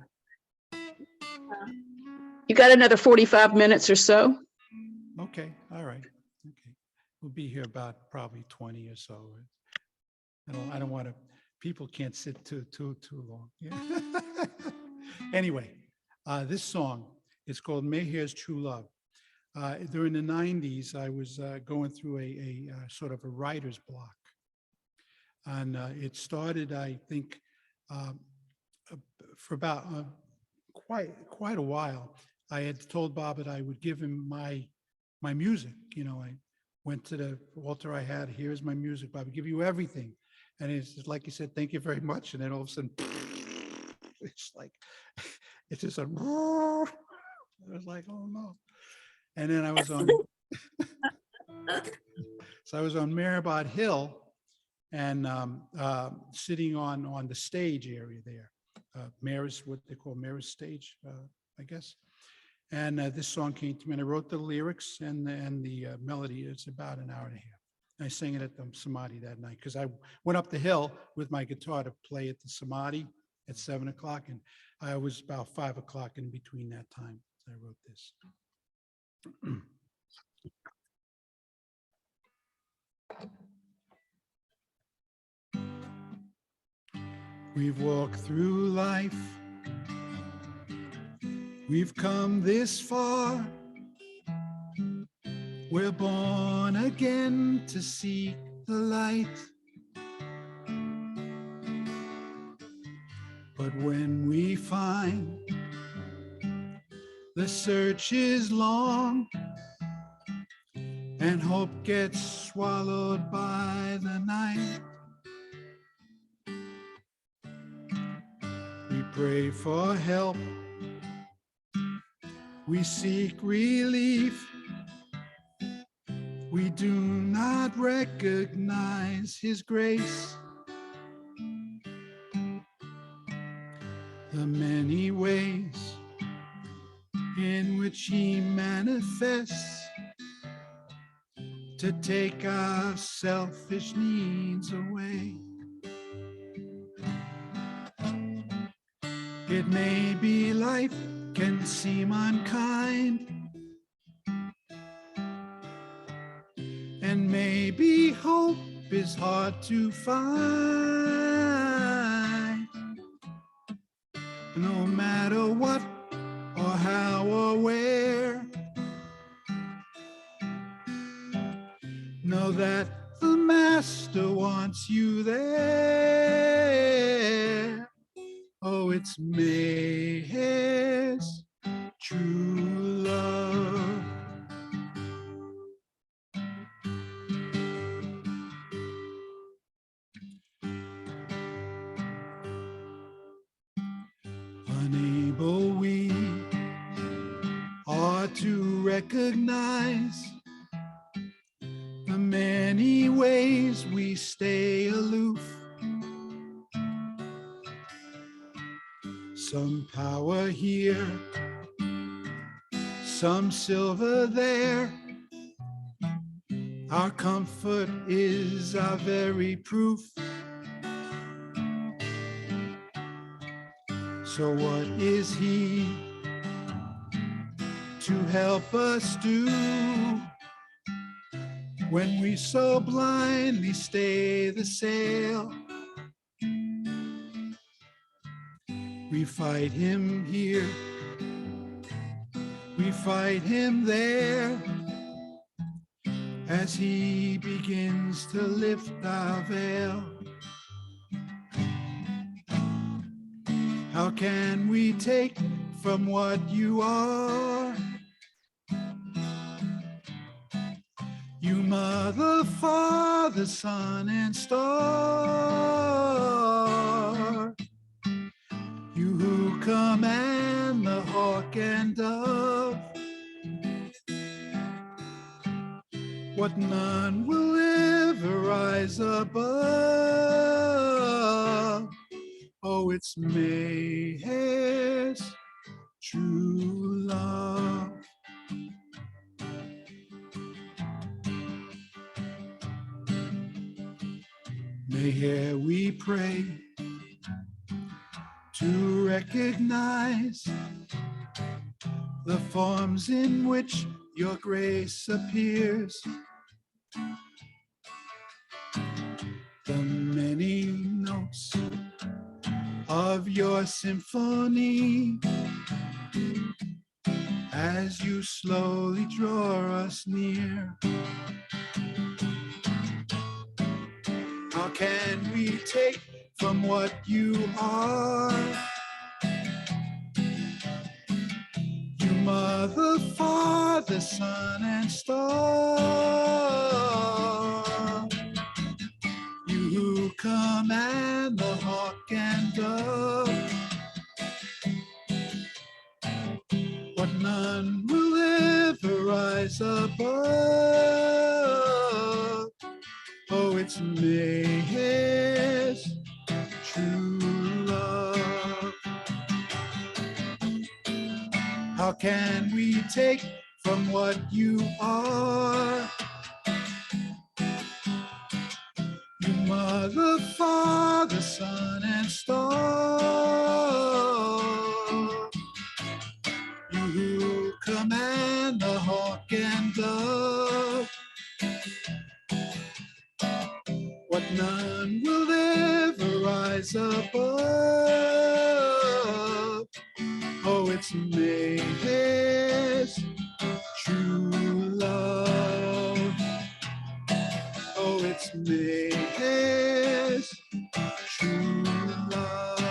You got another 45 minutes or so? okay, all right. Okay. We'll be here about probably 20 or so. I don't want to, people can't sit too long. Yeah. Anyway, this song, it's called Mayher's True Love. During the 90s, I was going through a sort of a writer's block. And it started, I think, for about quite a while. I had told Bob that I would give him my music. You know, I went to the altar I had, here's my music, Bob, I give you everything. And it's just like he said, thank you very much. And then all of a sudden, it's like, it's just a, I was like, oh no. And then I was on, so I was on Maribot Hill and sitting on the stage area there. Mayor's, what they call Mayor's stage, I guess. And this song came to me and I wrote the lyrics and the melody. It's about an hour and a half. I sang it at the Samadhi that night because I went up the hill with my guitar to play at the Samadhi at 7 o'clock. And I was about 5 o'clock in between that time. I wrote this. We've walked through life. We've come this far. We're born again to seek the light. But when we find the search is long and hope gets swallowed by the night, we pray for help. We seek relief. We do not recognize his grace. The many ways in which he manifests to take our selfish needs away. It may be life can seem unkind, And maybe hope is hard to find. No matter what or how or where, know that the master wants you there. Oh, it's May's true love. Unable we are to recognize the many ways we stay aloof. Some power here, some silver there. Our comfort is our very proof. So what is he to help us do when we so blindly stay the sail? We fight him here, we fight him there, as he begins to lift our veil. How can we take from what you are? You mother, father, son, and star. You who command the hawk and dove. What none will ever rise above. Oh, it's May's true love. May here we pray to recognize the forms in which your grace appears. The many notes of your symphony as you slowly draw us near. How can we take from what you are? You mother, father, son, and star. You who command the hawk and dove. What none will ever rise above. Oh, it's May's true love. How can we take from what you are? You mother, father, son, and star. You who command the hawk and dove. What none will ever rise above. Oh, it's May's true love. Oh, it's May's true love.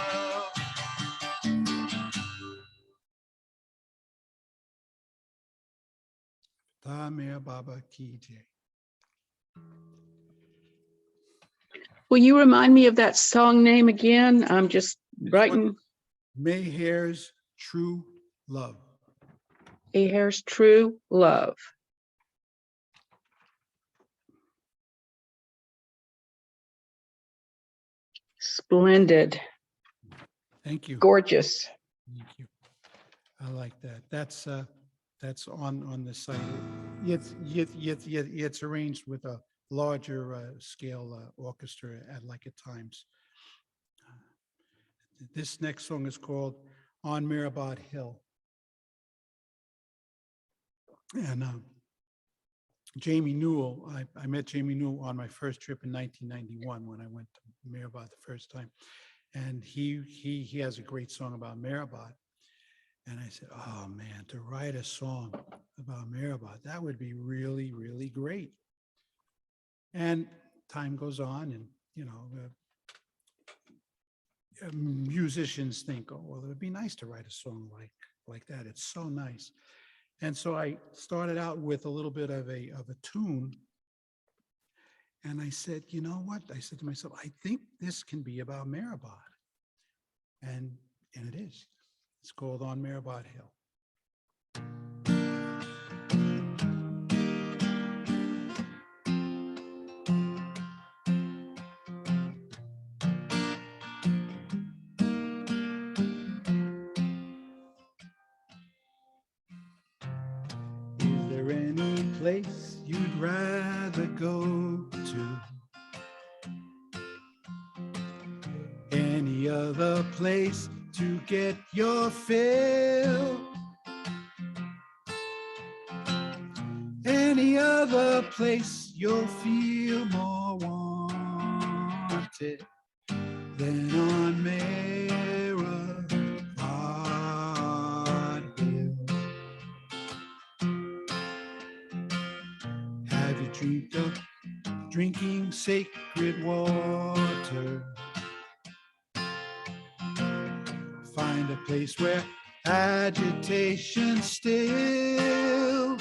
Tamir Baba Ki Jai. Will you remind me of that song name again? I'm just writing. May's True Love. May's True Love. Splendid. Thank you. Gorgeous. Thank you. I like that. That's on the site. It's arranged with a larger scale orchestra at times. This next song is called On Mirabad Hill. And Jamie Newell. I met Jamie Newell on my first trip in 1991 when I went to Mehrabad the first time. And he has a great song about Mehrabad. And I said, oh man, to write a song about Mehrabad, that would be really, really great. And time goes on and, musicians think, oh, well, it would be nice to write a song like that. It's so nice. And so I started out with a little bit of a tune. And I said, you know what? I said to myself, I think this can be about Mehrabad. And it is. It's called On Mehrabad Hill. Is there any place you'd rather go to? Any other place to get your fill? Any other place you'll feel more wanted than on Mehrabad Hill? Have you dreamed of drinking sacred water? Find a place where agitation still,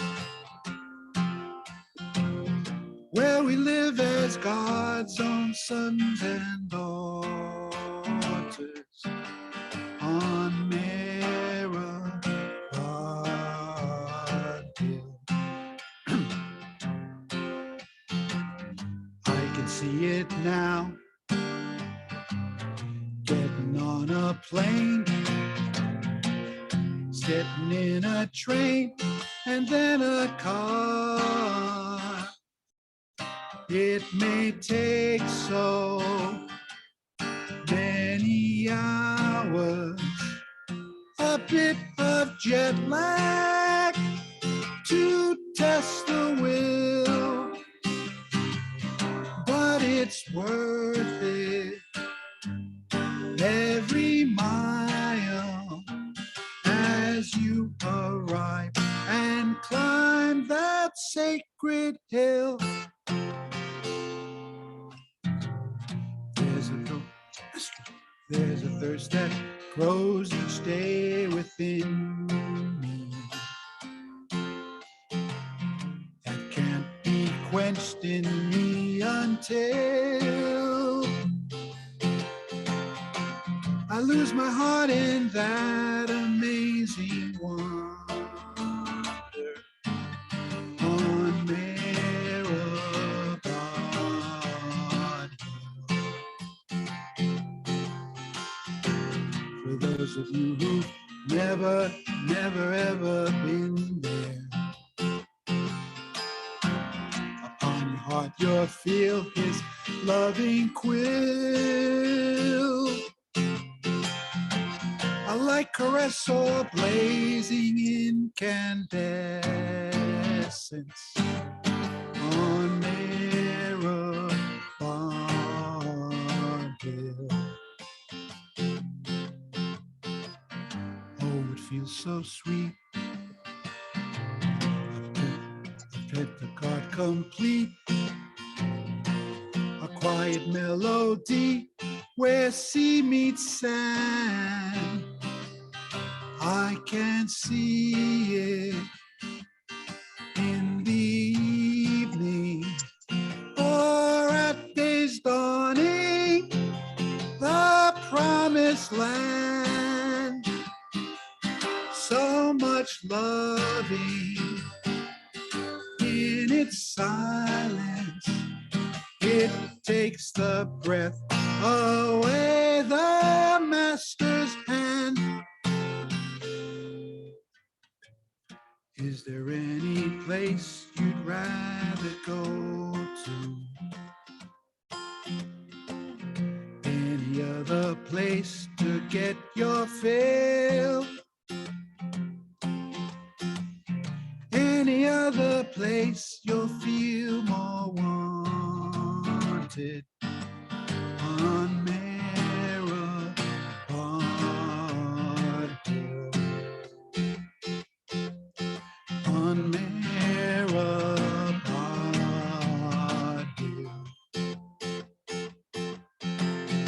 where we live as God's own sons and daughters on Mehrabad Hill. I can see it now, getting on a plane, sitting in a train, and then a car. It may take so many hours, a bit of jet lag to test the will, but it's worth it every mile as you arrive and climb that sacred hill. There's a thirst that grows each day within me that can't be quenched in me until I lose my heart in that amazing wonder on Mehrabad Hill. For those of you who've never ever been there, upon your heart you'll feel his loving quill. A light caress or blazing incandescence on Mehrabad Hill. Oh, it feels so sweet, a Pentecost complete, a quiet melody where sea meets sand. I can see it in the evening or at day's dawning, the promised land. So much loving in its silence, it takes the breath away, the master's hand. Is there any place you'd rather go to? Any other place to get your fill? Any other place you'll feel haunted unmarried hill. Unmarried hill.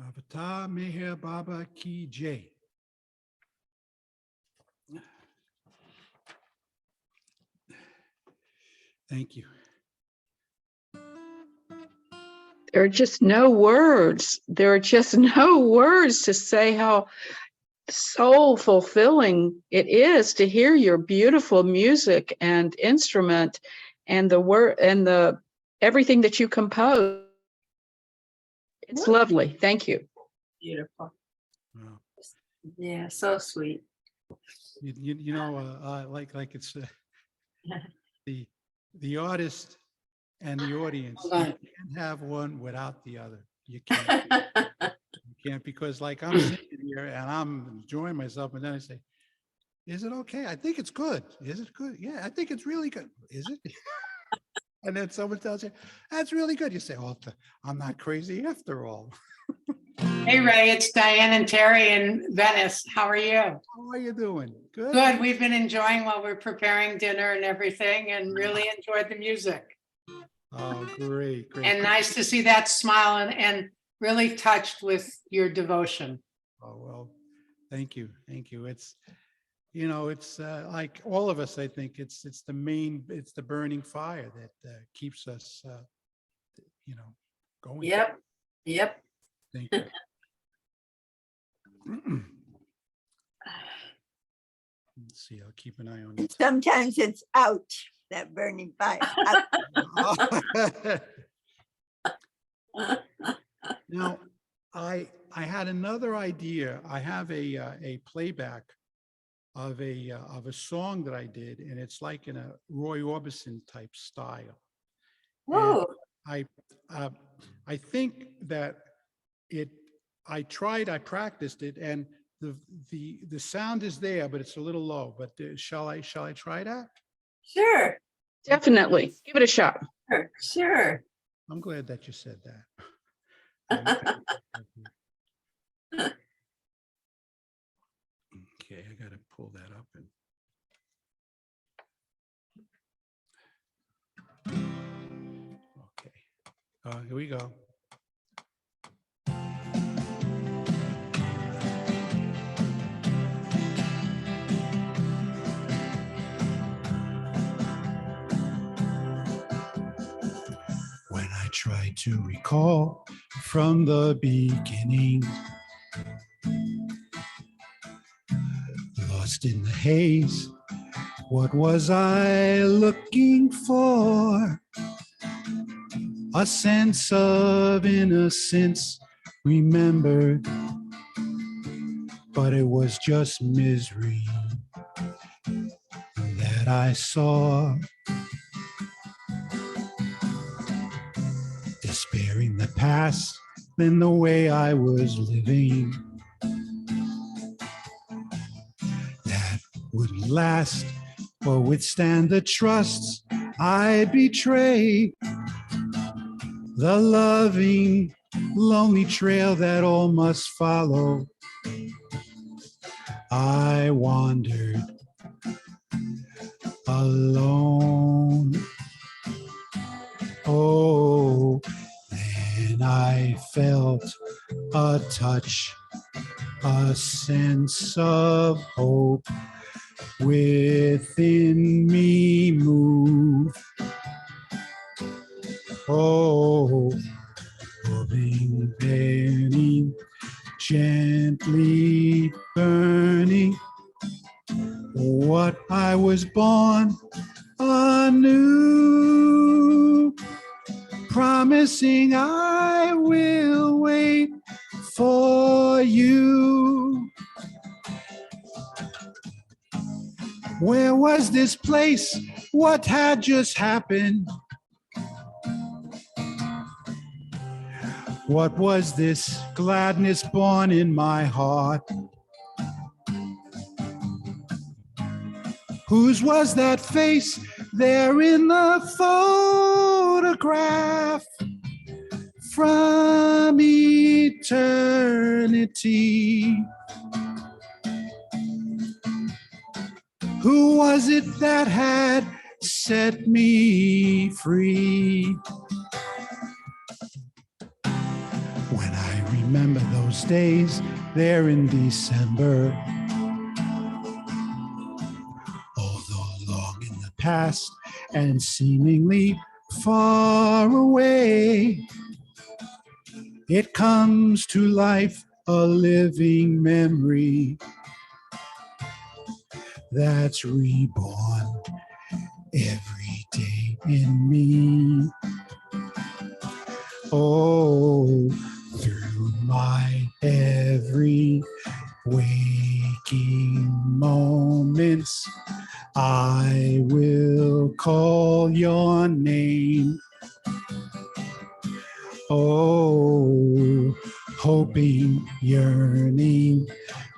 Avatar Meher Baba Ki Jai. Thank you. There are just no words. There are just no words to say how soul fulfilling it is to hear your beautiful music and instrument and the word and the everything that you compose. It's lovely. Thank you. Beautiful. Wow. Yeah, so sweet. You know, like it's the artist and the audience. Hold You on. can't have one without the other. You can't. You can't, because like I'm sitting here and I'm enjoying myself, and then I say, "Is it okay? I think it's good. Is it good? Yeah, I think it's really good. Is it?" And then someone tells you, "That's really good." You say, "Oh, I'm not crazy after all." Hey, Ray, it's Diane and Terry in Venice. How are you? How are you doing? Good. Good. We've been enjoying while we're preparing dinner and everything, and really enjoyed the music. Oh, great, great. And nice to see that smile and really touched with your devotion. Oh, well, thank you. Thank you. It's, you know, it's like all of us, I think it's the burning fire that keeps us, you know, going. Yep. Yep. Thank you. Let's see, I'll keep an eye on it. Sometimes it's ouch, that burning fire. Now, I had another idea. I have a playback of a song that I did, and it's like in a Roy Orbison type style. And Whoa. I think that I practiced it, and the sound is there, but it's a little low. But shall I try that? Sure. Definitely. Give it a shot. Sure. Sure. I'm glad that you said that. Okay, I got to pull that up and. Okay. Here we go. When I try to recall from the beginning, lost in the haze, what was I looking for? A sense of innocence remembered, but it was just misery that I saw. Despairing the past and the way I was living, that wouldn't last or withstand the trusts I betrayed. The loving, lonely trail that all must follow. I wandered alone. Oh, then I felt a touch, a sense of hope within me move. Oh, moving, burning, gently burning. What I was born anew, promising I will wait for you. Where was this place? What had just happened? What was this gladness born in my heart? Whose was that face there in the photograph from eternity? Who was it that had set me free? When I remember those days there in December, although long in the past and seemingly far away, it comes to life, a living memory that's reborn every day in me. Oh, through my every waking moments, I will call your name. Oh, hoping, yearning,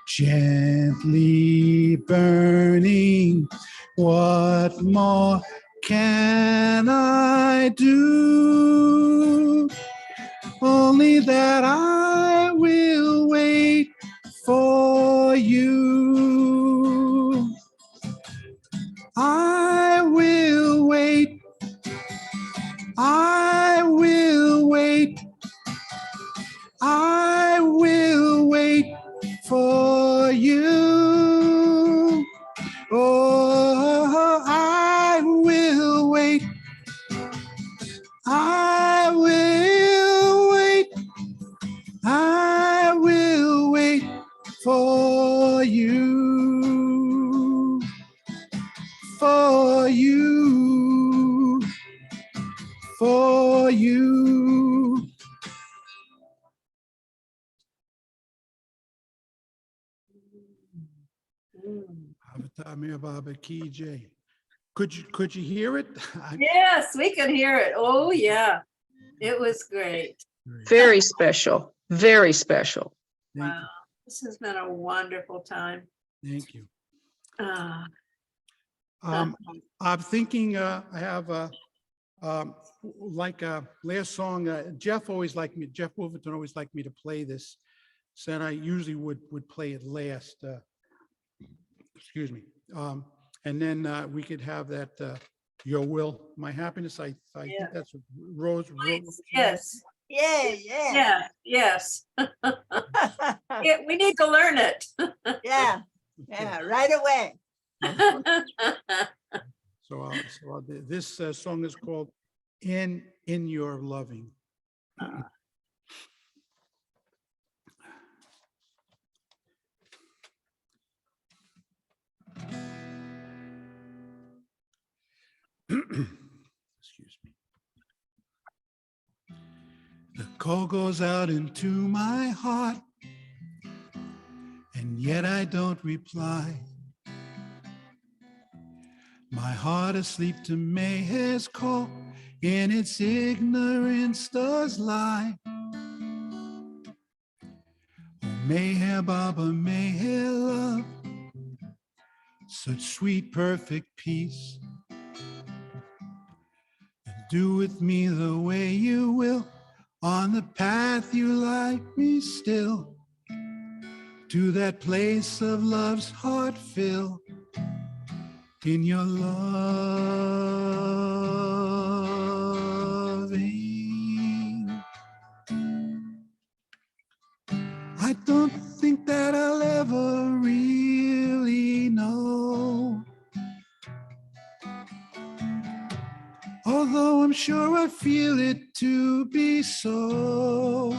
gently burning. What more can I do? Only that I will wait for you. I will wait. I will wait. I will wait for you. Oh, I will wait. I will wait. I will wait for you. For you. For you. Could you hear it? Yes, we could hear it. Oh, yeah. It was great. Very special, very special. Wow. This has been a wonderful time. Thank you. Ah, I'm thinking I have like last song. Jeff Wolverton always liked me to play this. Said I usually would play it last. Excuse me. And then we could have that Your Will, My Happiness. I think that's what Rose. yes. Yeah, yeah. Yes. Yeah, we need to learn it. Yeah, yeah, right away. So this song is called In Your Loving. Excuse me. The call goes out into my heart, and yet I don't reply. My heart asleep to Mayher's call, in its ignorance does lie. Oh, Mayher, Baba, Mayher, love, such sweet, perfect peace. And do with me the way you will, on the path you like me still, to that place of love's heart fill, in your loving. I don't think that I'll ever really know, although I'm sure I feel it to be so.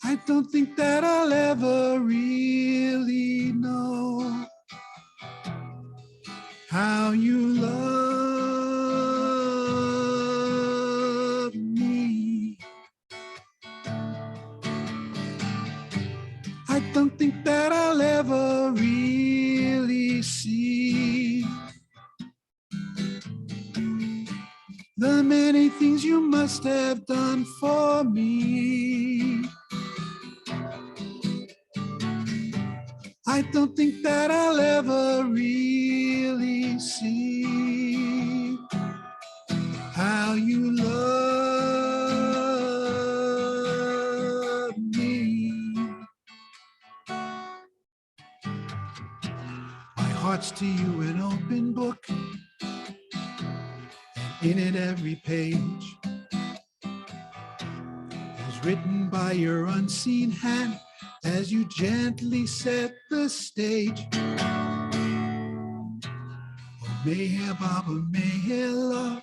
I don't think that I'll ever really know how you love the many things you must have done for me. I don't think that I'll ever really see how you love me. My heart's to you an open book, and in it every page is written by your unseen hand as you gently set the stage. Oh, Mayhair Baba, Mayhair love,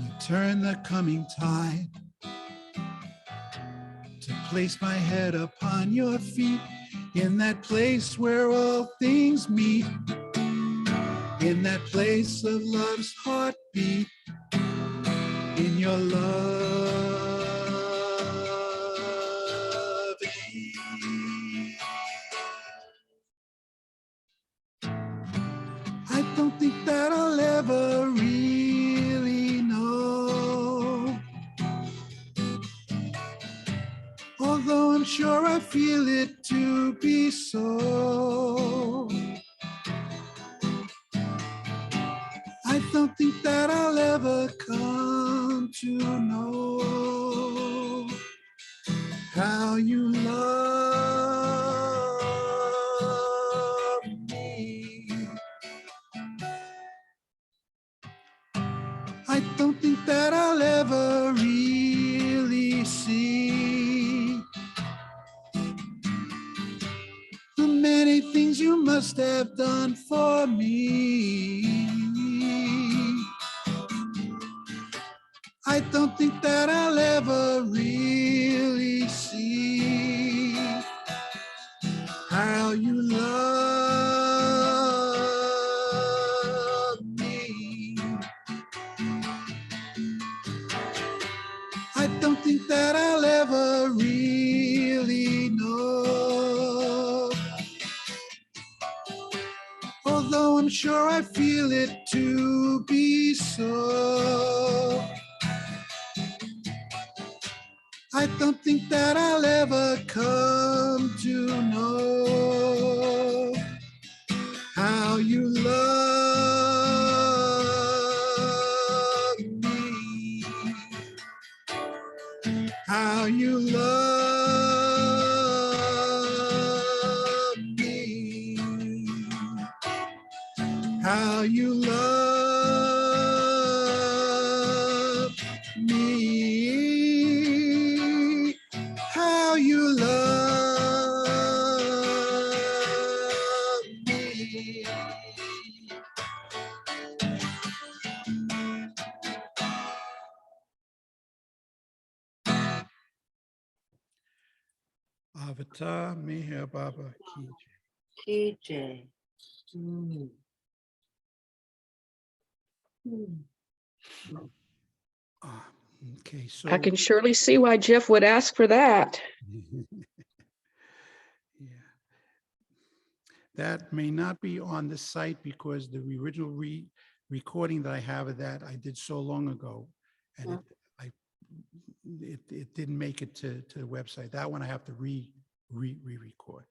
you turn the coming tide to place my head upon your feet in that place where all things meet, in that place of love's heartbeat, in your love. I don't think that I'll ever really know, although I'm sure I feel it to be so. I don't think that I'll ever come to know how you love me. I don't think that I'll ever really see the many things you must have done for me. I don't think that I'll ever really see how you love me. I don't think that I'll ever really know, although I'm sure I feel it to be so. I don't think that I'll ever come to know how you love me, how you love me, how you love me, how you love me. Avatar Meher Baba Ki Jai. TJ. Mm. Mm. Ah, Okay, so I can surely see why Jeff would ask for that. yeah, that may not be on the site because the original recording that I have of that I did so long ago, and it didn't make it to the website. That one I have to re-record.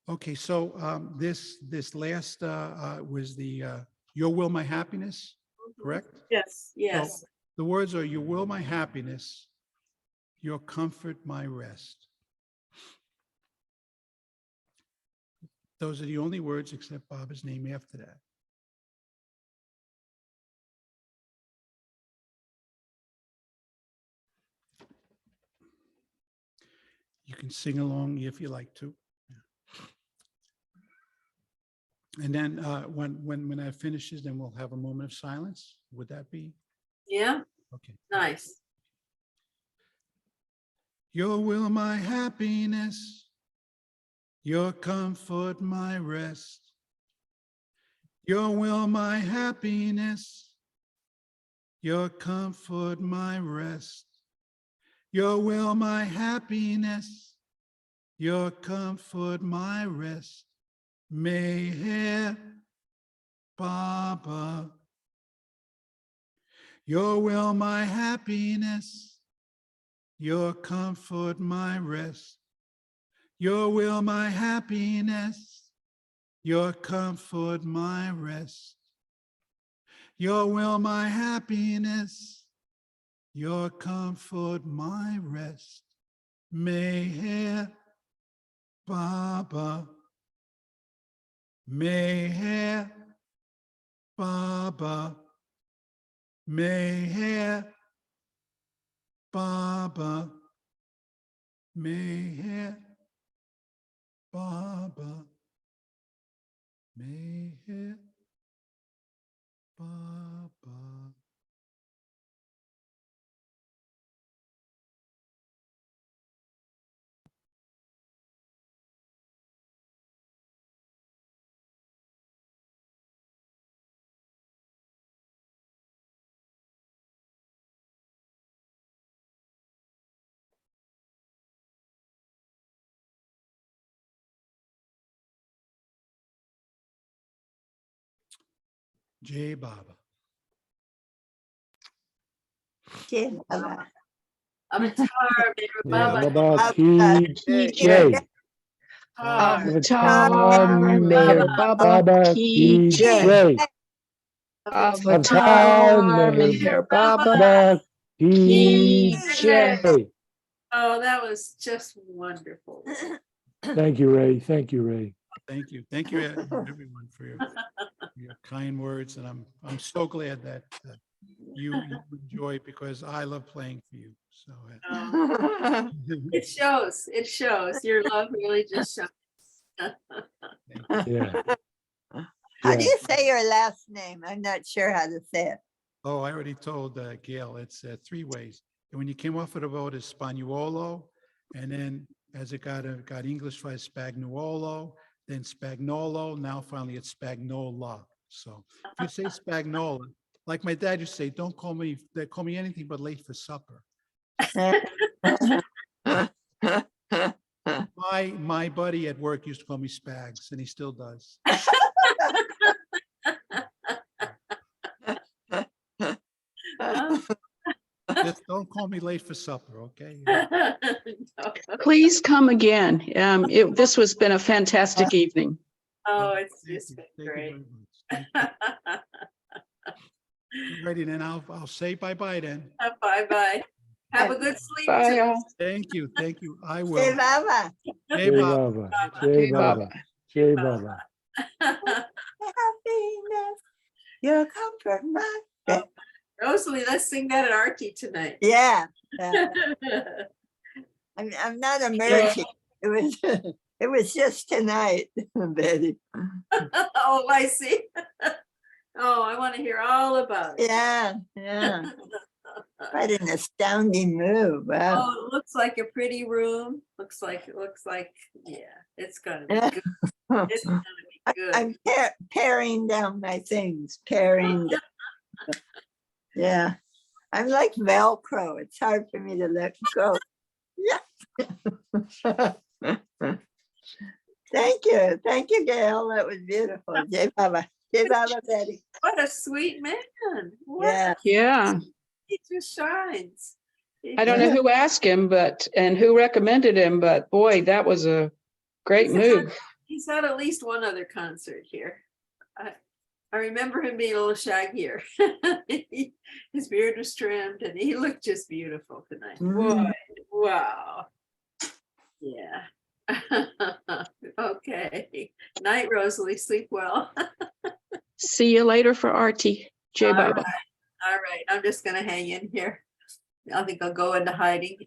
Okay, so this last was the Your Will, My Happiness, correct? Yes, So yes. the words are Your will, my happiness, your comfort, my rest. Those are the only words except Baba's name after that. You can sing along if you like to. And then when that finishes, then we'll have a moment of silence. Would that be? Yeah, Okay. nice. Your will, my happiness, your comfort, my rest. Your will, my happiness, your comfort, my rest. Your will, my happiness, your comfort, my rest. Meher Baba Your will, my happiness. Your comfort, my rest. Your will, my happiness. Your comfort, my rest. Your will, my happiness. Your comfort, my rest. Meher Baba. Meher Baba. Meher Baba. Meher Baba. Meher Baba. Jai Baba. Jai Baba. Avatar, Baba. Baba ki Jai. jai. Avatar, Avatar, Meher Baba Baba Ki ki Jai. jai. Avatar, Meher Baba Baba Ki ki Jai. jai. Oh, that was just wonderful. Thank you, Ray. Thank you, Ray. Thank you. Thank you, everyone, for your kind words. And I'm so glad that you enjoy, because I love playing for you. So Oh, it shows. It shows. Your love really just shows. thank you. Yeah. How do Yeah. you say your last name? I'm not sure how to say it. Oh, I already told Gail, it's 3 ways. And when you came off of the boat, it's Spagnuolo. And then as it got Englishized, Spagnuolo, then Spagnuolo. Now finally it's Spagnola. So if you say Spagnola, like my dad used to say, don't call me, they call me anything but late for supper. My buddy at work used to call me Spags, and he still does. Just don't call me late for supper, okay? Please come again. This has been a fantastic evening. Oh, it's Thank just you. been Thank you great. very much. Thank you. Alrighty, then I'll say bye-bye then. Bye-bye. Have a good sleep. Bye, tonight. all. Thank you. Thank you. I Jai will. Baba. Jai Jai Baba. Baba. Jai Jai Baba. Baba. Jai Baba. Happiness, your comfort, my rest. Rosalie, let's sing that at Archie tonight. Yeah. I'm not emerging. It was just tonight, Betty. Oh, I see. Oh, I want to hear all about it. Yeah, yeah. Quite an astounding move. Wow. Oh, it looks like a pretty room. Looks like, yeah, it's gonna be Yeah. good. It's gonna be good. I'm paring down my things, paring down. Yeah. I'm like Velcro. It's hard for me to let go. Yeah. Thank you. Thank you, Gail. That was beautiful. Jai Baba. Jai Baba, Betty. What a sweet man. What? Yeah. Yeah. He just shines. I don't know who asked him, and who recommended him, but boy, that was a great move. He's had at least one other concert here. I remember him being a little shaggier. His beard was trimmed and he looked just beautiful tonight. Boy, wow. Yeah. Okay. Night, Rosalie. Sleep well. See you later for Artie. Jai All Baba. right. All right. I'm just going to hang in here. I think I'll go into hiding.